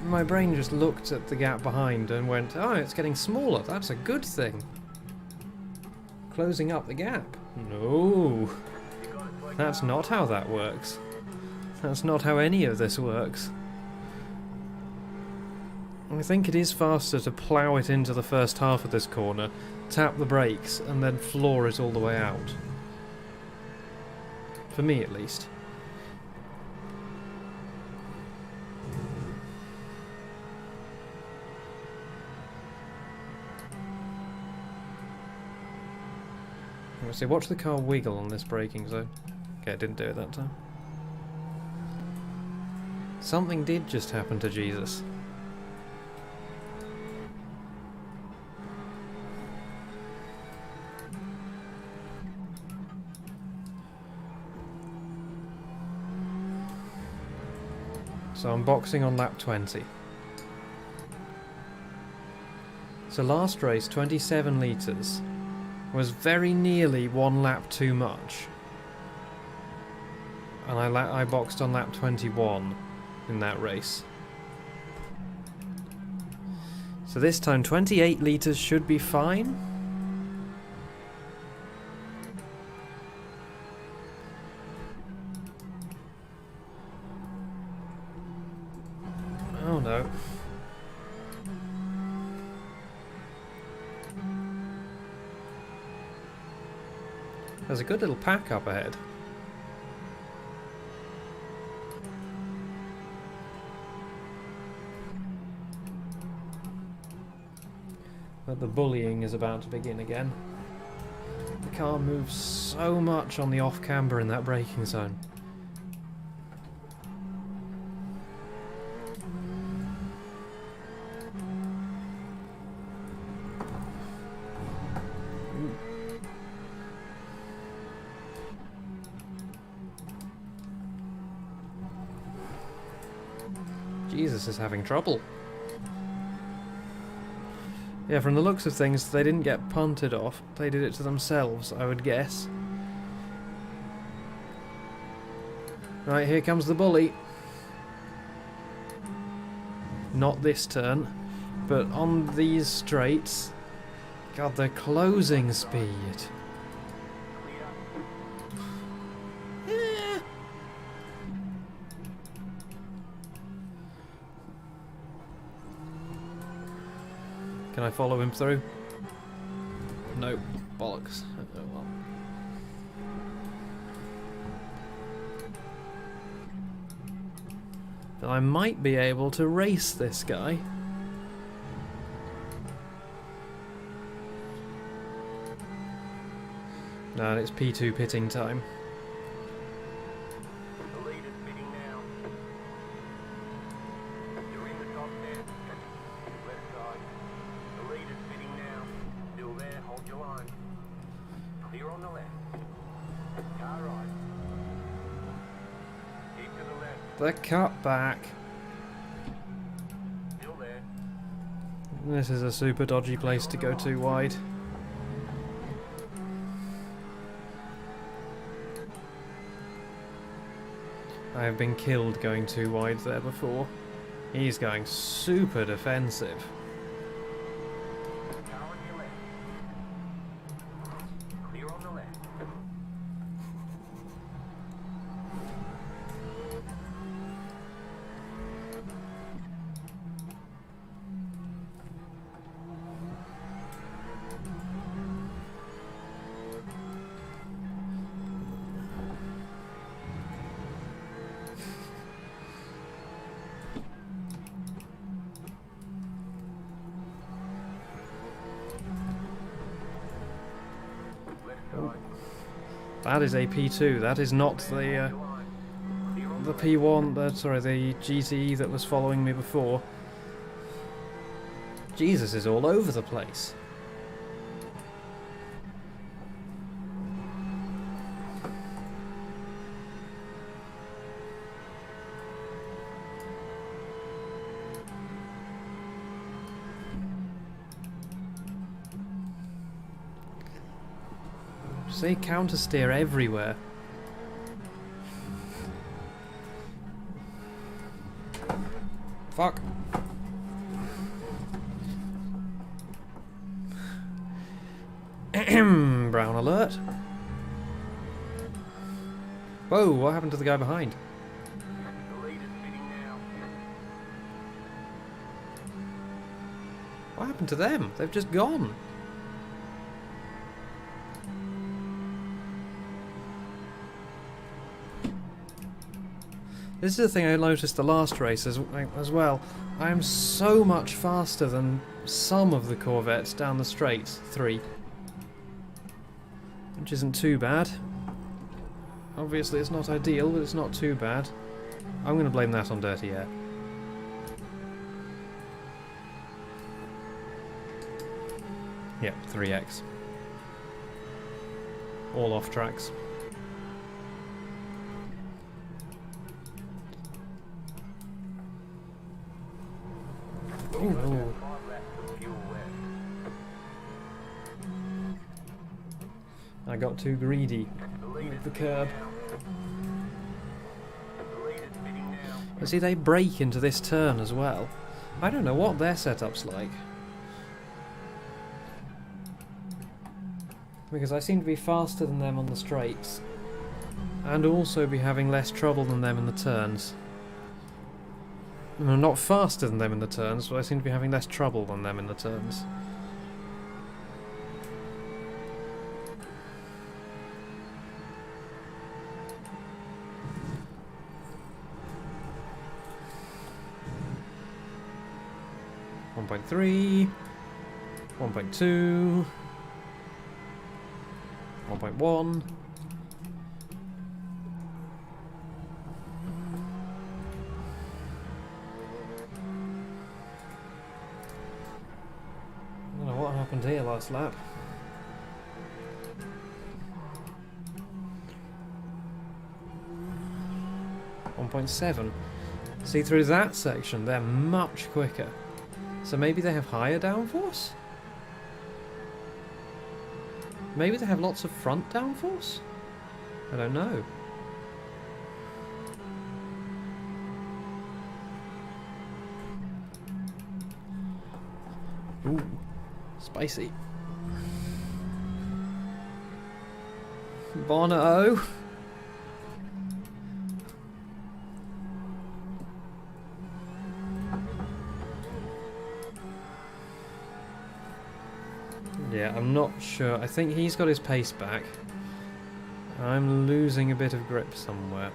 My brain just looked at the gap behind and went, oh, it's getting smaller, that's a good thing. Closing up the gap. No. That's not how that works. That's not how any of this works. I think it is faster to plough it into the first half of this corner, tap the brakes, and then floor it all the way out. For me, at least. So watch the car wiggle on this braking zone. Okay, I didn't do it that time. Something did just happen to Jesus. So I'm boxing on lap 20. So last race, 27 litres, was very nearly 1 lap too much. And I boxed on lap 21 in that race. So this time 28 litres should be fine. Oh no. There's a good little pack up ahead. But the bullying is about to begin again. The car moves so much on the off-camber in that braking zone. Jesus is having trouble. Yeah, from the looks of things, they didn't get punted off. They did it to themselves, I would guess. Right, here comes the bully. Not this turn, but on these straights. God, the closing speed. Can I follow him through? No. Bollocks. Oh well. But I might be able to race this guy. No, it's P2 pitting time. The lead is pitting now. You're in the top 10. Left side. The lead is pitting now. Still there, hold your line. Clear on the left. Car right. Keep to the left. The cut back. Still there. This is a super dodgy place to go too wide. I have been killed going too wide there before. He's going super defensive. Car on your left. Clear on the left. That is a P2. That is not the P1. Sorry, the GTE that was following me before. Jesus is all over the place. See, counter steer everywhere. Fuck. Brown alert. Whoa, what happened to the guy behind? The lead is pitting now. What happened to them? They've just gone. This is the thing I noticed the last race as well. I am so much faster than some of the Corvettes down the straights. 3. Which isn't too bad. Obviously it's not ideal, but it's not too bad. I'm going to blame that on dirty air. Yep, 3x. All off tracks. Ooh. 5 laps of fuel left. I got too greedy The lead with is the pitting curb. now. The lead is pitting now. But see, they brake into this turn as well. I don't know what their setup's like. Because I seem to be faster than them on the straights. And also be having less trouble than them in the turns. I'm not faster than them in the turns, but I seem to be having less trouble than them in the turns. One 1.3, 1.2, 1.1. I don't know what happened here last lap. .7. See, through that section they're much quicker. So maybe they have higher downforce? Maybe they have lots of front downforce? I don't know. Ooh, spicy. Bono. Yeah, I'm not sure. I think he's got his pace back. I'm losing a bit of grip somewhere.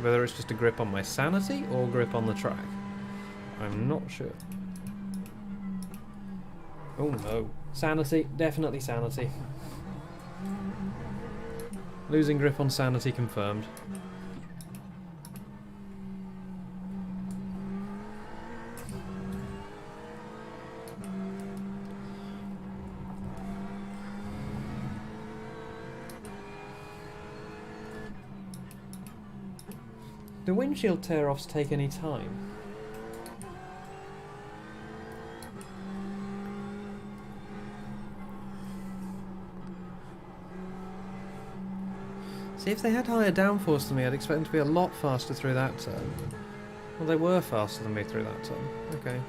Whether it's just a grip on my sanity or grip on the track. I'm not sure. Oh no. Sanity. Definitely sanity. Losing grip on sanity confirmed. Do windshield tear-offs take any time? See, if they had higher downforce than me, I'd expect them to be a lot faster through that turn. Well, they were faster than me through that turn. Okay.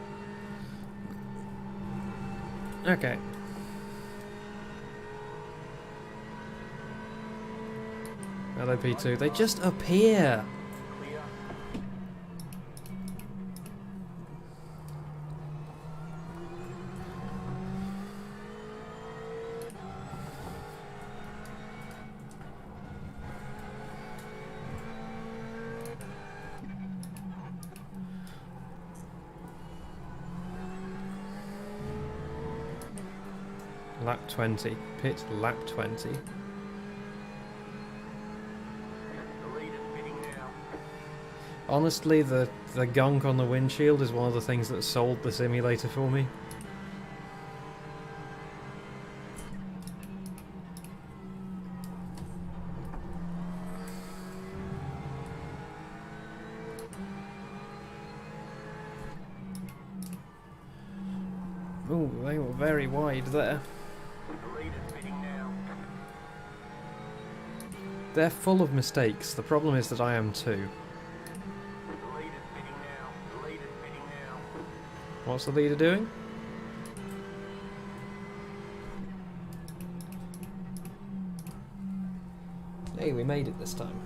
Okay. Hello, P2. They just appear! Clear. Lap 20. Pit lap 20. The lead is pitting now. Honestly, the gunk on the windshield is one of the things that sold the simulator for me. Ooh, they were very wide there. The lead is pitting now. They're full of mistakes. The problem is that I am too. The lead is pitting now. The lead is pitting now. What's the leader doing? Hey, we made it this time.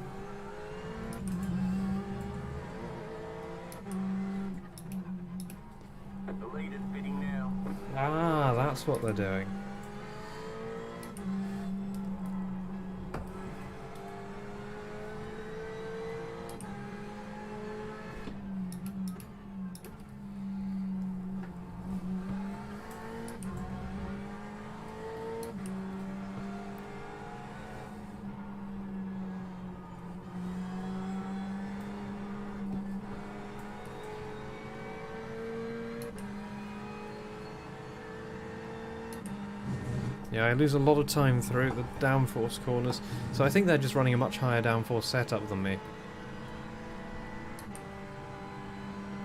The lead is pitting now. Ah, that's what they're doing. Yeah, I lose a lot of time through the downforce corners, so I think they're just running a much higher downforce setup than me.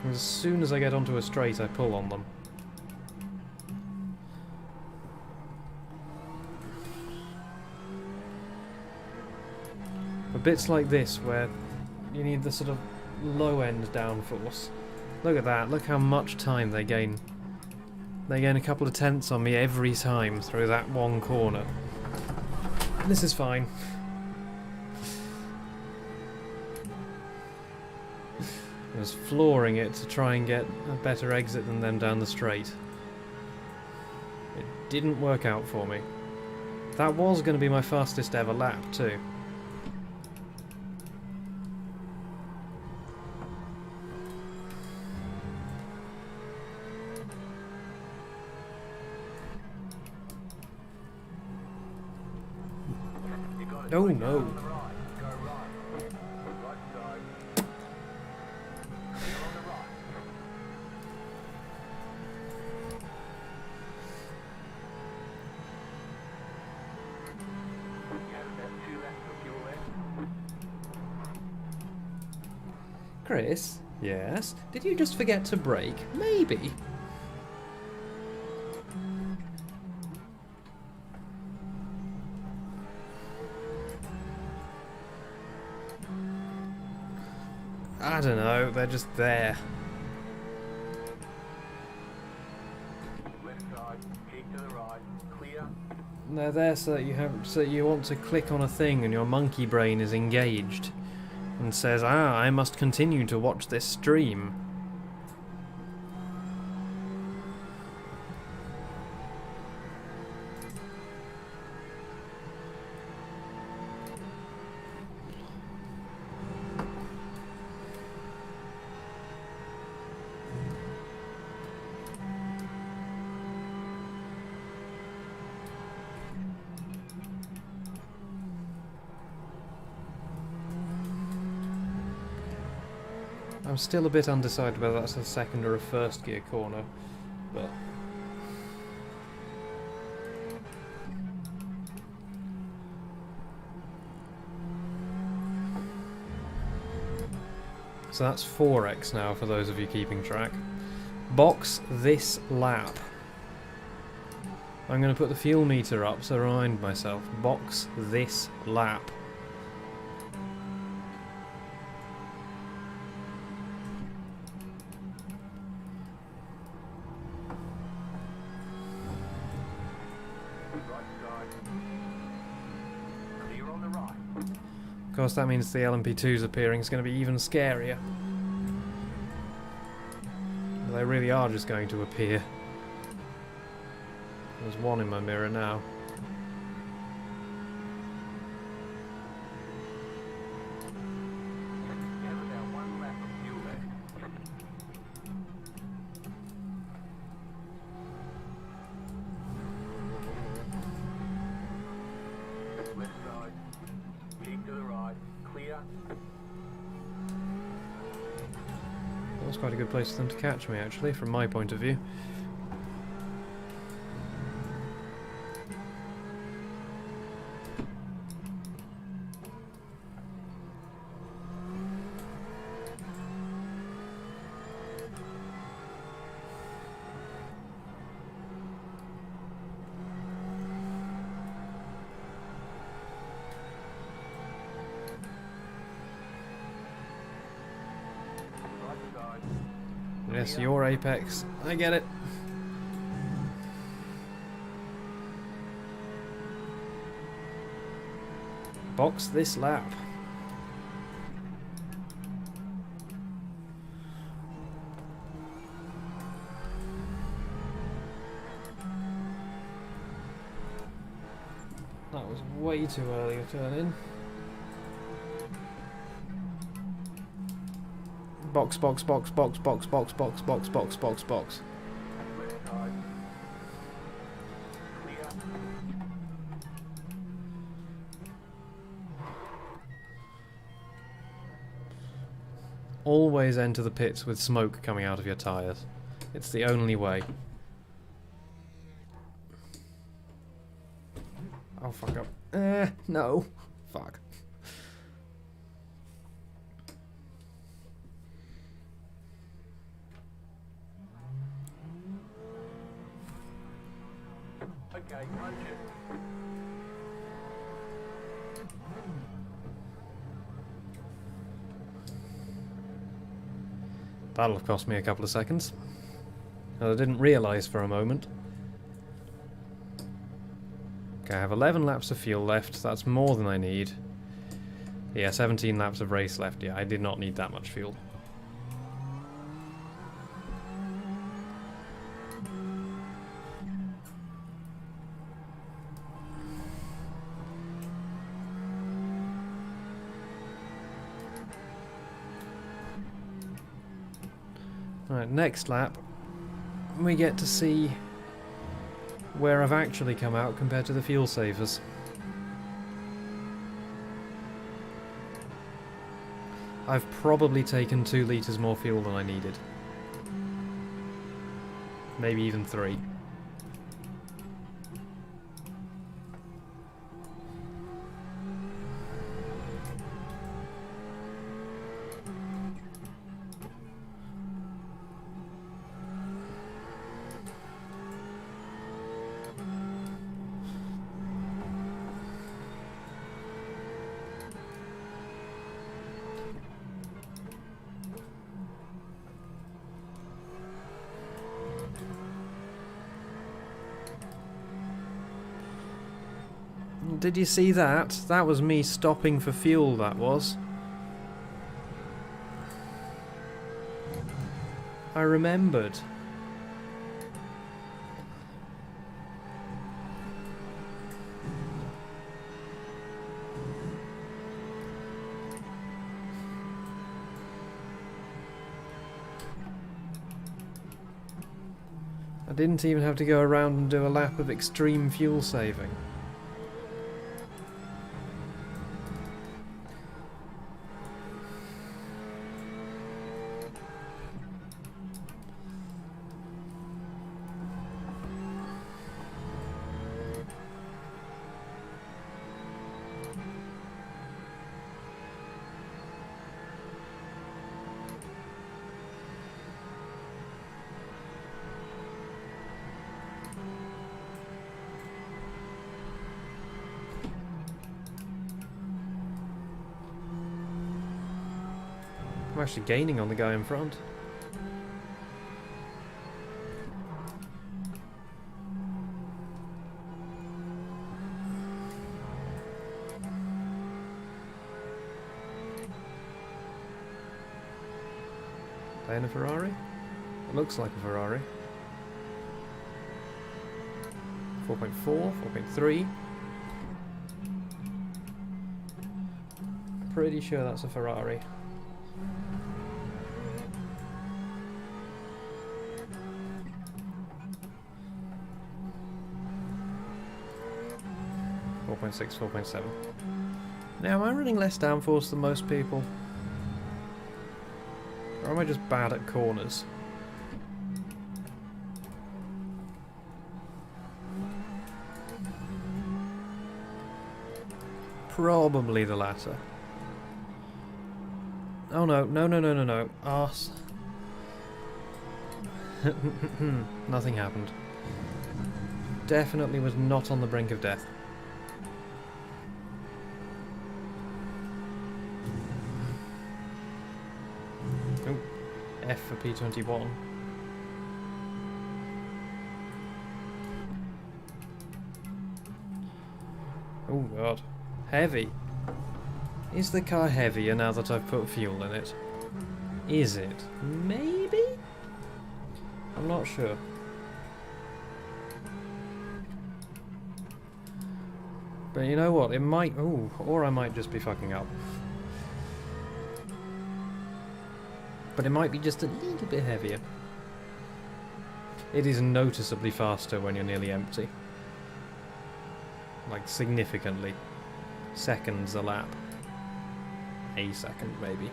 As soon as I get onto a straight, I pull on them. But bits like this where you need the sort of low end downforce. Look at that, look how much time they gain. They gain a couple of tenths on me every time through that one corner. This is fine. I was flooring it to try and get a better exit than them down the straight. It didn't work out for me. That was going to be my fastest ever lap too. Oh no. Chris? Yes? Did you just forget to brake? Maybe. I don't know, they're just there. Left side, keep to the right, clear. They're there so that you want to click on a thing and your monkey brain is engaged and says, "Ah, I must continue to watch this stream." I'm still a bit undecided whether that's a second or a first gear corner, but... So that's 4x now for those of you keeping track. Box this lap. I'm going to put the fuel meter up so I remind myself. Box this lap. Of course, that means the LMP2's appearing is going to be even scarier. They really are just going to appear. There's one in my mirror now. That was quite a good place for them to catch me, actually, from my point of view. Yes, your apex. I get it. Box this lap. That was way too early a turn in. Box, box, box, box, box, box, box, box, box, box, box. Always enter the pits with smoke coming out of your tyres. It's the only way. Oh, fuck up. No. Fuck. Okay, punch it. That'll have cost me a couple of seconds. I didn't realise for a moment. Okay, I have 11 laps of fuel left. That's more than I need. Yeah, 17 laps of race left. Yeah, I did not need that much fuel. Right, next lap, we get to see where I've actually come out compared to the fuel savers. I've probably taken 2 litres more fuel than I needed. Maybe even 3. Did you see that? That was me stopping for fuel, that was. I remembered. I didn't even have to go around and do a lap of extreme fuel saving. I'm actually gaining on the guy in front. They in a Ferrari? It looks like a Ferrari. 4.4, 4.3. Pretty sure that's a Ferrari. .6, 4.7. Now, am I running less downforce than most people? Or am I just bad at corners? Probably the latter. Oh no, no, no, no, no, no. Arse. Nothing happened. Definitely was not on the brink of death. F for P21. Oh god. Heavy. Is the car heavier now that I've put fuel in it? Is it? Maybe? I'm not sure. But you know what? It might... Ooh, or I might just be fucking up. But it might be just a little bit heavier. It is noticeably faster when you're nearly empty. Like, significantly. Seconds a lap. A second, maybe.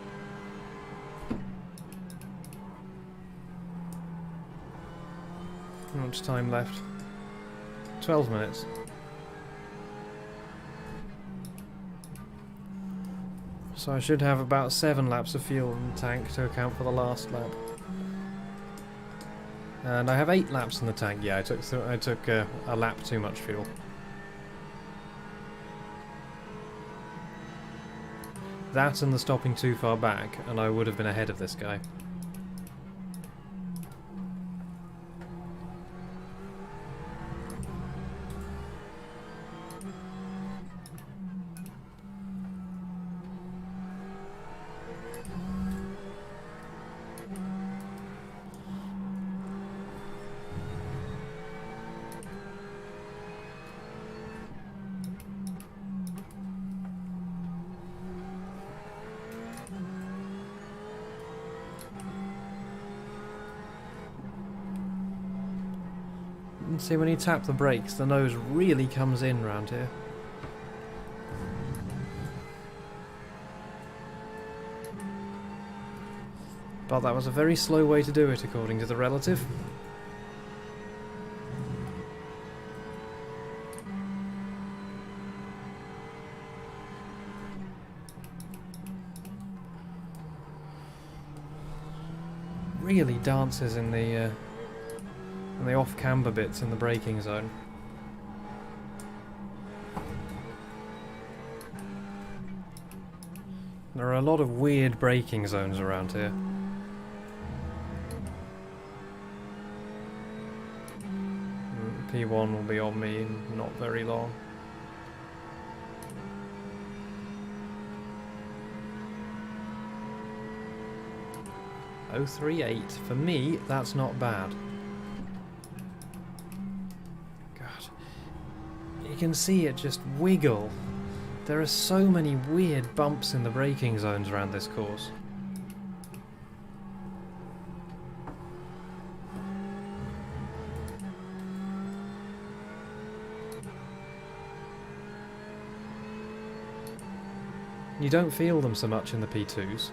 How much time left? 12 minutes. So I should have about 7 laps of fuel in the tank to account for the last lap. And I have 8 laps in the tank. Yeah, I took a lap too much fuel. That and the stopping too far back, and I would have been ahead of this guy. See, when you tap the brakes, the nose really comes in round here. But that was a very slow way to do it, according to the relative. Really dances in the off-camber bits in the braking zone. There are a lot of weird braking zones around here. P1 will be on me in not very long. .038. For me, that's not bad. God. You can see it just wiggle. There are so many weird bumps in the braking zones around this course. You don't feel them so much in the P2s.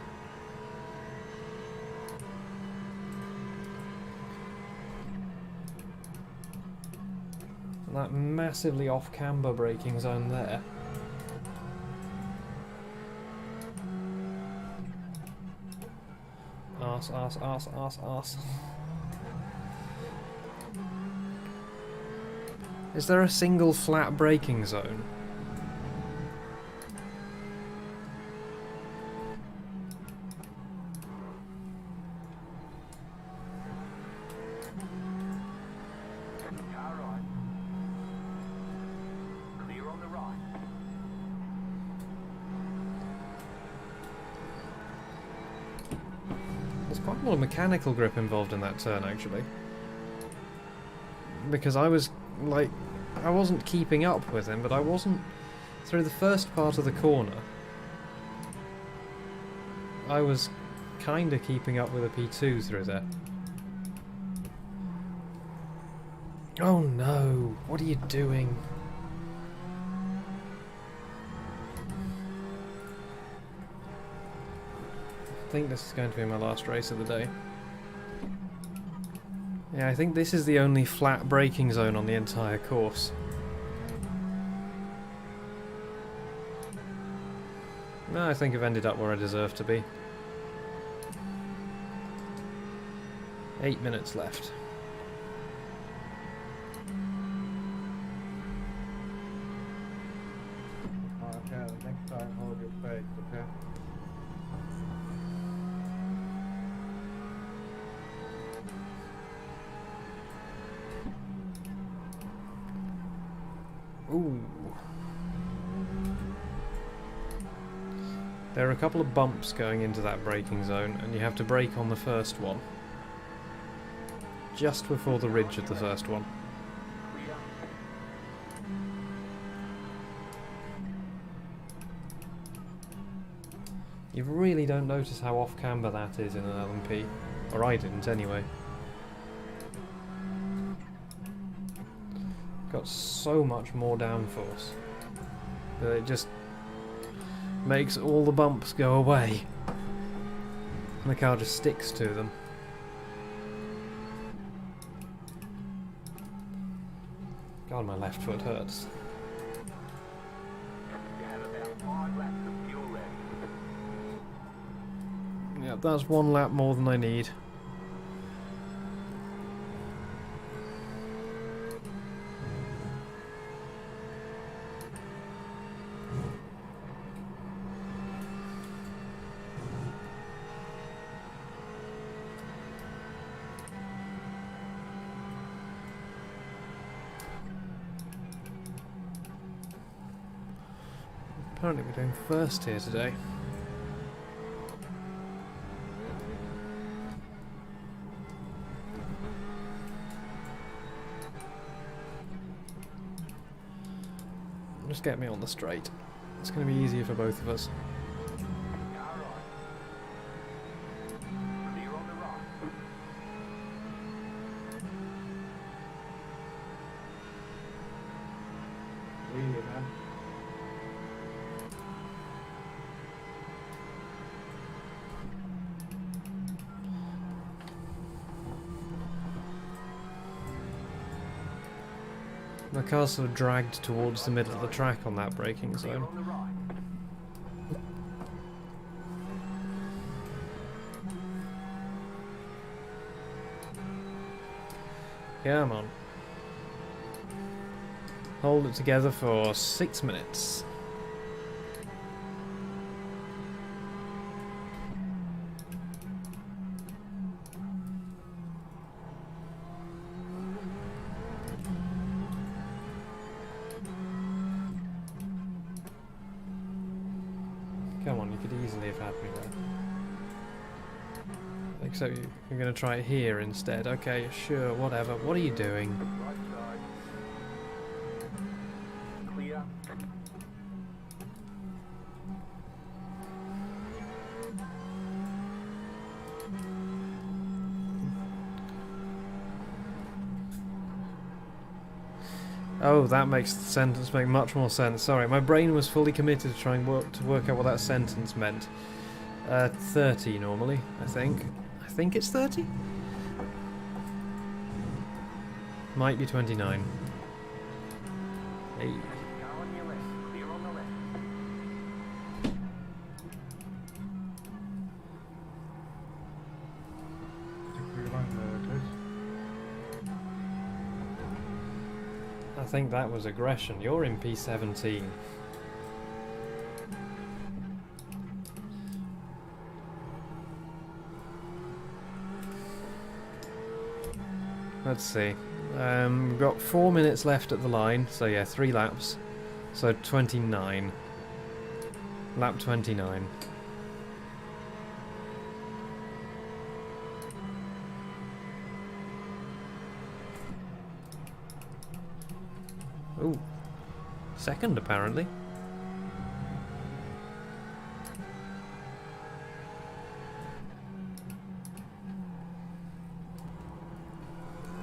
That massively off-camber braking zone there. Arse, arse, arse, arse, arse. Is there a single flat braking zone? Car right. Clear on the right. There's quite a lot of mechanical grip involved in that turn, actually. Because I was, like, I wasn't keeping up with him, but I wasn't... Through the first part of the corner, I was kinda keeping up with a P2 through there. Oh no! What are you doing? I think this is going to be my last race of the day. Yeah, I think this is the only flat braking zone on the entire course. No, I think I've ended up where I deserve to be. 8 minutes left. Okay, the next time hold your face, okay? Ooh. There are a couple of bumps going into that braking zone, and you have to brake on the first one. Just before the ridge of the first one. You really don't notice how off-camber that is in an LMP. Or I didn't, anyway. Got so much more downforce that it just makes all the bumps go away. And the car just sticks to them. God, my left foot hurts. You have about 5 laps of fuel left. Yeah, that's 1 lap more than I need. Apparently we're doing first here today. Just get me on the straight. It's going to be easier for both of us. Car right. Clear on the right. My car's sort of dragged towards the middle of the track on that braking Clear zone. on the right. Come on. Hold it together for 6 minutes. Come on, you could easily have had me there. Except you're going to try it here instead. Okay, sure, whatever. What are you doing? Right side. Clear. Oh, that makes the sentence make much more sense. Sorry, my brain was fully committed to trying to work out what that sentence meant. 30 normally, I think. I think it's 30? Might be 29. Hey. Car on your left. Clear on the left. Stick your line there, Chris. I think that was aggression. You're in P17. Let's see. We've got 4 minutes left at the line, so yeah, 3 laps. So 29. Lap 29. Ooh. Second, apparently.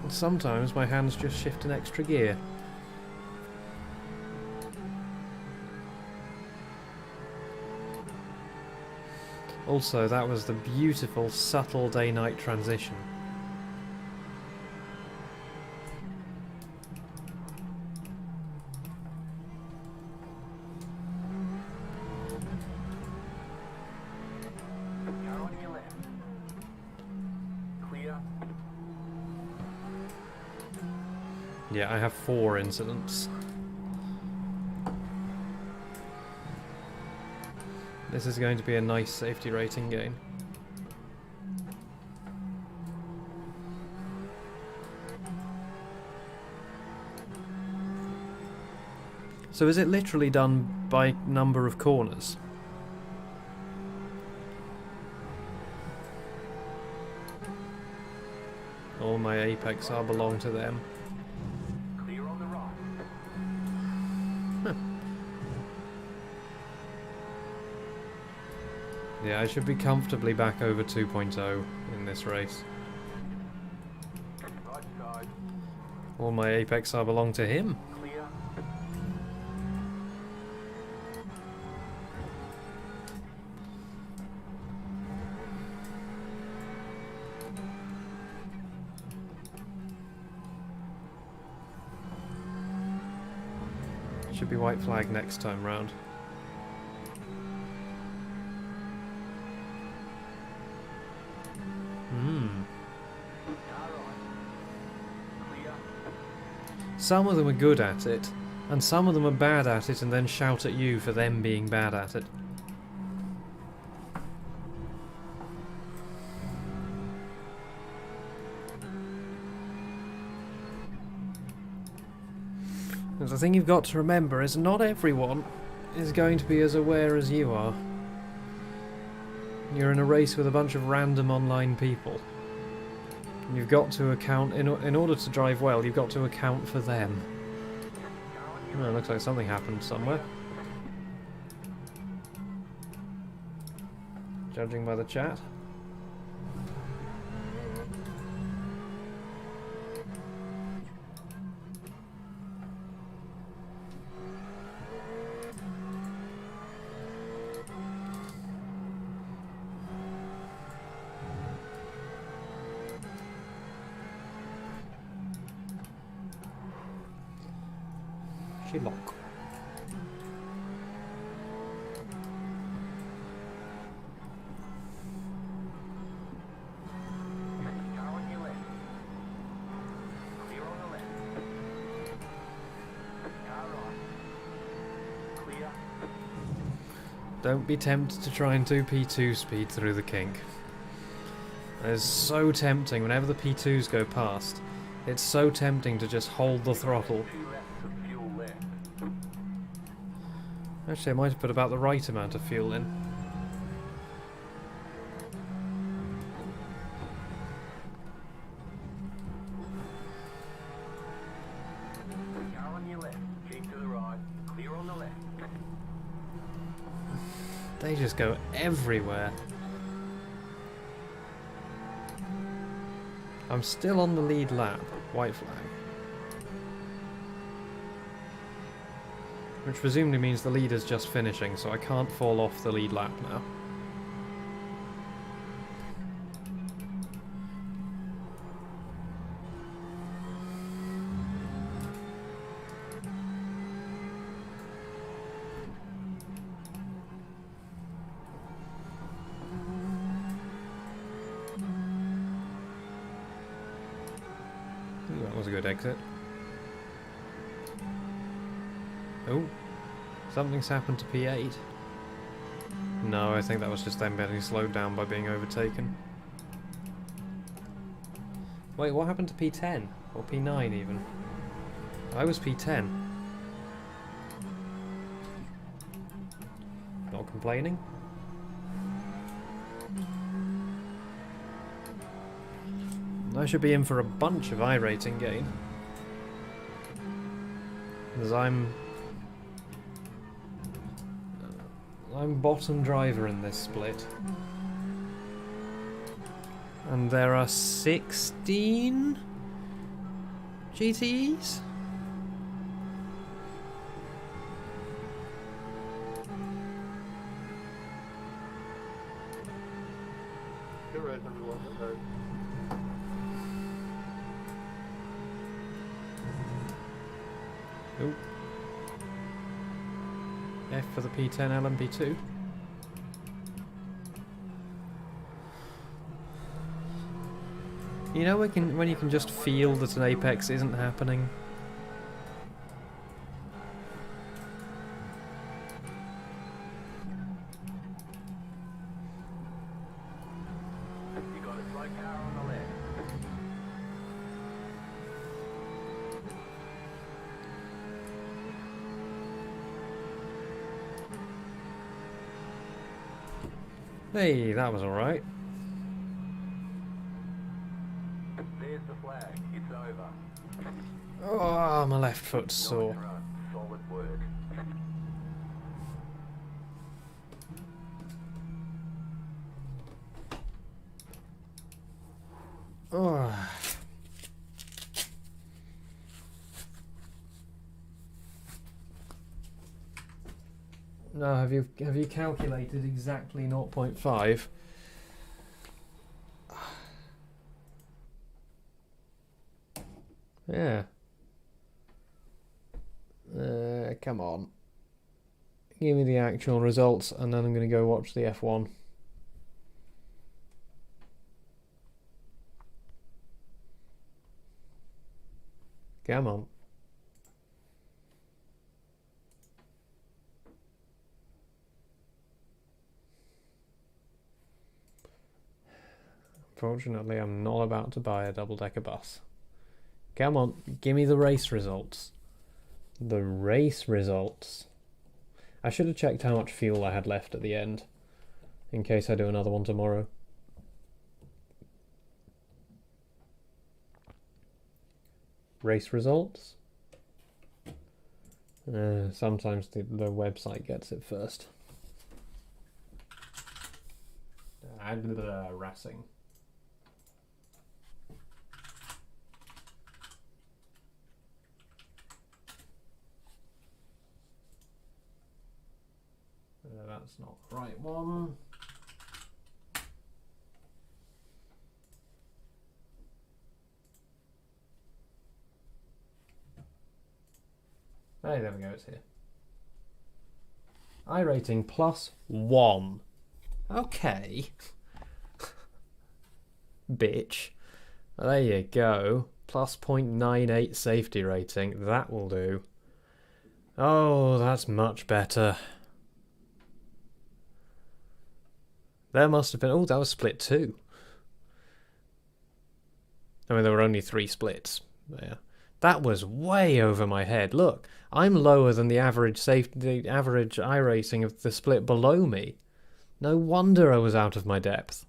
And sometimes my hands just shift an extra gear. Also, that was the beautiful, subtle day-night transition. Car on your left. Clear. Yeah, I have 4 incidents. This is going to be a nice safety rating gain. So is it literally done by number of corners? All my apex are belong to them. Clear on the right. Yeah, I should be comfortably back over 2.0 in this race. Right side. All my apex are belong to him. Clear. Should be white flag next time round. Car on. Clear. Some of them are good at it, and some of them are bad at it and then shout at you for them being bad at it. And the thing you've got to remember is not everyone is going to be as aware as you are. You're in a race with a bunch of random online people. And you've got to account, in order to drive well, you've got to account for them. Oh, looks like something happened somewhere. Judging by the chat. Shylock. Car on your left. Clear on the left. Car right. Clear. Don't be tempted to try and do P2 speed through the kink. It's so tempting whenever the P2s go past. It's so tempting to just hold the throttle. 2 laps of fuel left. Actually, I might have put about the right amount of fuel in. Car on your left. Keep to the right. Clear on the left. They just go everywhere. I'm still on the lead lap. White flag. Which presumably means the leader's just finishing, so I can't fall off the lead lap now. Ooh, that was a good exit. Oh, something's happened to P8. No, I think that was just them getting slowed down by being overtaken. Wait, what happened to P10? Or P9 even? I was P10. Not complaining? I should be in for a bunch of iRating gain. Because I'm bottom driver in this split. And there are 16 GTEs? You're right, everyone. Okay. Ooh. F for the P10 LMP2. You know when you can just feel that an apex isn't happening? You got a slow car on the left. Hey, that was alright. There's the flag. It's over. Oh, my left foot's sore. Nice run. Solid work. Oh. No, have you calculated exactly 0.5? Yeah. Come on. Give me the actual results and then I'm going to go watch the F1. Come on. Unfortunately, I'm not about to buy a double-decker bus. Come on, give me the race results. The race results. I should have checked how much fuel I had left at the end, in case I do another one tomorrow. Race results. Sometimes the website gets it first. Racing. That's not the right one. Hey, there we go, it's here. I rating +1. Okay. Bitch. There you go. Plus 0.98 safety rating. That will do. Oh, that's much better. There must have been... Oh, that was split 2. I mean, there were only 3 splits there. That was way over my head. Look, I'm lower than the average I rating of the split below me. No wonder I was out of my depth.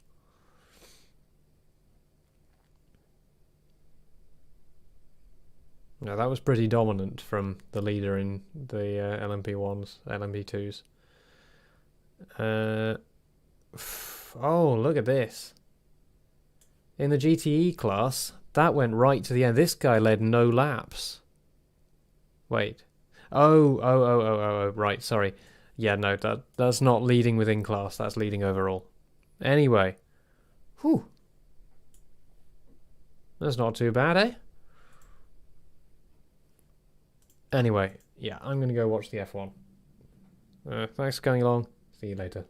No, that was pretty dominant from the leader in the LMP1s, LMP2s. Oh, look at this. In the GTE class, that went right to the end. This guy led no laps. Wait. Oh, right, sorry. Yeah, no, that's not leading within class, that's leading overall. Anyway. Whew. That's not too bad, eh? Anyway, yeah, I'm going to go watch the F1. Thanks for coming along. See you later.